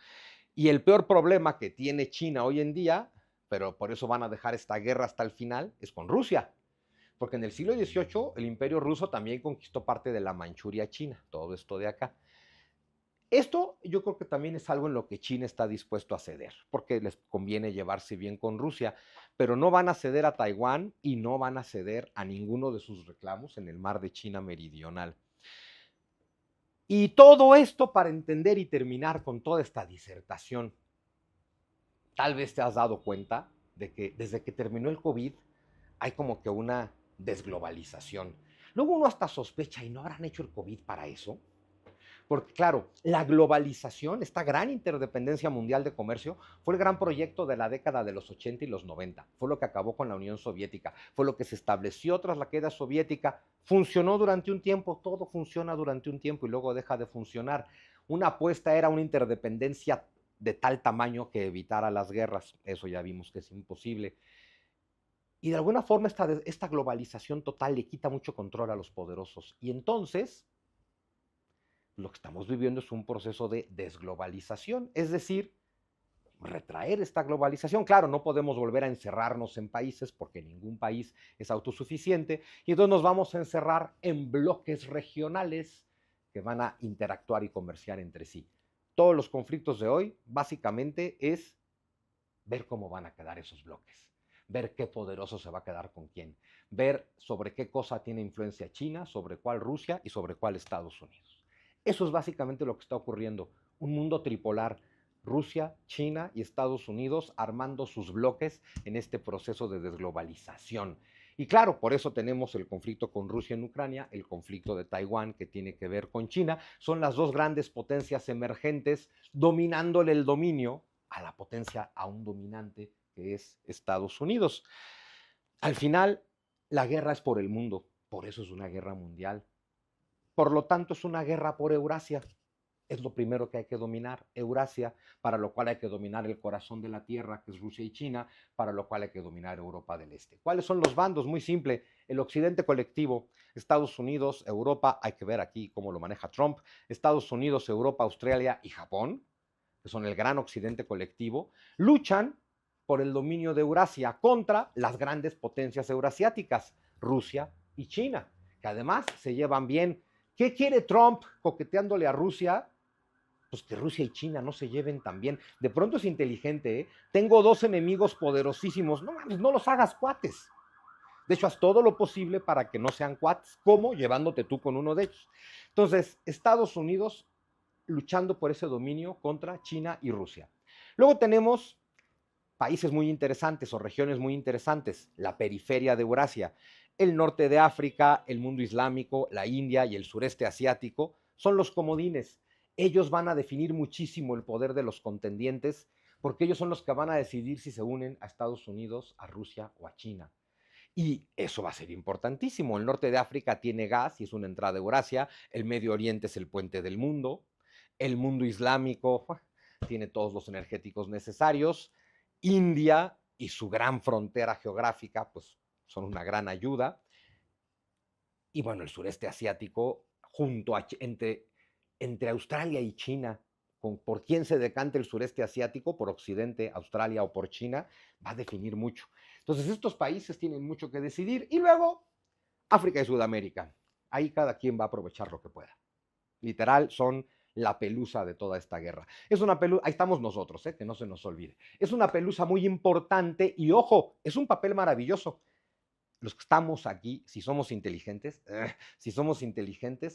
Y el peor problema que tiene China hoy en día, pero por eso van a dejar esta guerra hasta el final, es con Rusia. Porque en el siglo XVIII el imperio ruso también conquistó parte de la Manchuria china, todo esto de acá. Esto yo creo que también es algo en lo que China está dispuesto a ceder, porque les conviene llevarse bien con Rusia, pero no van a ceder a Taiwán y no van a ceder a ninguno de sus reclamos en el mar de China Meridional. Y todo esto para entender y terminar con toda esta disertación. Tal vez te has dado cuenta de que desde que terminó el COVID hay como que una desglobalización. Luego uno hasta sospecha, ¿y no habrán hecho el COVID para eso? Porque claro, la globalización, esta gran interdependencia mundial de comercio, fue el gran proyecto de la década de los 80 y los 90. Fue lo que acabó con la Unión Soviética, fue lo que se estableció tras la queda soviética. Funcionó durante un tiempo, todo funciona durante un tiempo y luego deja de funcionar. Una apuesta era una interdependencia de tal tamaño que evitara las guerras. Eso ya vimos que es imposible. Y de alguna forma esta globalización total le quita mucho control a los poderosos. Y entonces lo que estamos viviendo es un proceso de desglobalización, es decir, retraer esta globalización. Claro, no podemos volver a encerrarnos en países porque ningún país es autosuficiente y entonces nos vamos a encerrar en bloques regionales que van a interactuar y comerciar entre sí. Todos los conflictos de hoy básicamente es ver cómo van a quedar esos bloques, ver qué poderoso se va a quedar con quién, ver sobre qué cosa tiene influencia China, sobre cuál Rusia y sobre cuál Estados Unidos. Eso es básicamente lo que está ocurriendo, un mundo tripolar, Rusia, China y Estados Unidos armando sus bloques en este proceso de desglobalización. Y claro, por eso tenemos el conflicto con Rusia en Ucrania, el conflicto de Taiwán que tiene que ver con China. Son las dos grandes potencias emergentes dominándole el dominio a la potencia aún dominante que es Estados Unidos. Al final, la guerra es por el mundo, por eso es una guerra mundial. Por lo tanto, es una guerra por Eurasia. Es lo primero que hay que dominar, Eurasia, para lo cual hay que dominar el corazón de la Tierra, que es Rusia y China, para lo cual hay que dominar Europa del Este. ¿Cuáles son los bandos? Muy simple, el occidente colectivo, Estados Unidos, Europa, hay que ver aquí cómo lo maneja Trump, Estados Unidos, Europa, Australia y Japón, que son el gran occidente colectivo, luchan por el dominio de Eurasia contra las grandes potencias eurasiáticas, Rusia y China, que además se llevan bien. ¿Qué quiere Trump coqueteándole a Rusia? Pues que Rusia y China no se lleven tan bien. De pronto es inteligente, ¿eh? Tengo dos enemigos poderosísimos, no mames, no los hagas cuates. De hecho, haz todo lo posible para que no sean cuates, como llevándote tú con uno de ellos. Entonces, Estados Unidos luchando por ese dominio contra China y Rusia. Luego tenemos países muy interesantes o regiones muy interesantes, la periferia de Eurasia, el norte de África, el mundo islámico, la India y el sureste asiático son los comodines. Ellos van a definir muchísimo el poder de los contendientes porque ellos son los que van a decidir si se unen a Estados Unidos, a Rusia o a China. Y eso va a ser importantísimo. El norte de África tiene gas y es una entrada a Eurasia. El Medio Oriente es el puente del mundo. El mundo islámico tiene todos los energéticos necesarios. India y su gran frontera geográfica, pues son una gran ayuda. Y bueno, el sureste asiático, entre Australia y China, por quién se decante el sureste asiático, por Occidente, Australia o por China, va a definir mucho. Entonces, estos países tienen mucho que decidir. Y luego, África y Sudamérica. Ahí cada quien va a aprovechar lo que pueda. Literal, son la pelusa de toda esta guerra. Es una pelusa, ahí estamos nosotros, que no se nos olvide. Es una pelusa muy importante y ojo, es un papel maravilloso. Los que estamos aquí, si somos inteligentes,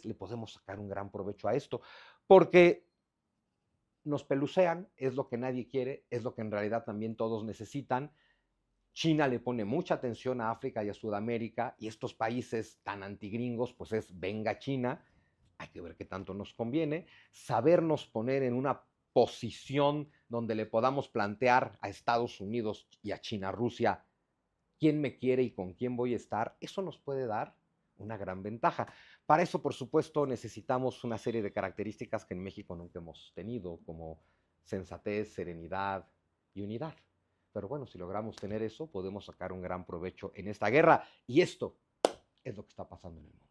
le podemos sacar un gran provecho a esto, porque nos pelucean, es lo que nadie quiere, es lo que en realidad también todos necesitan. China le pone mucha atención a África y a Sudamérica y estos países tan antigringos, pues es venga China, hay que ver qué tanto nos conviene, sabernos poner en una posición donde le podamos plantear a Estados Unidos y a China, Rusia, quién me quiere y con quién voy a estar, eso nos puede dar una gran ventaja. Para eso, por supuesto, necesitamos una serie de características que en México nunca hemos tenido, como sensatez, serenidad y unidad. Pero bueno, si logramos tener eso, podemos sacar un gran provecho en esta guerra. Y esto es lo que está pasando en el mundo.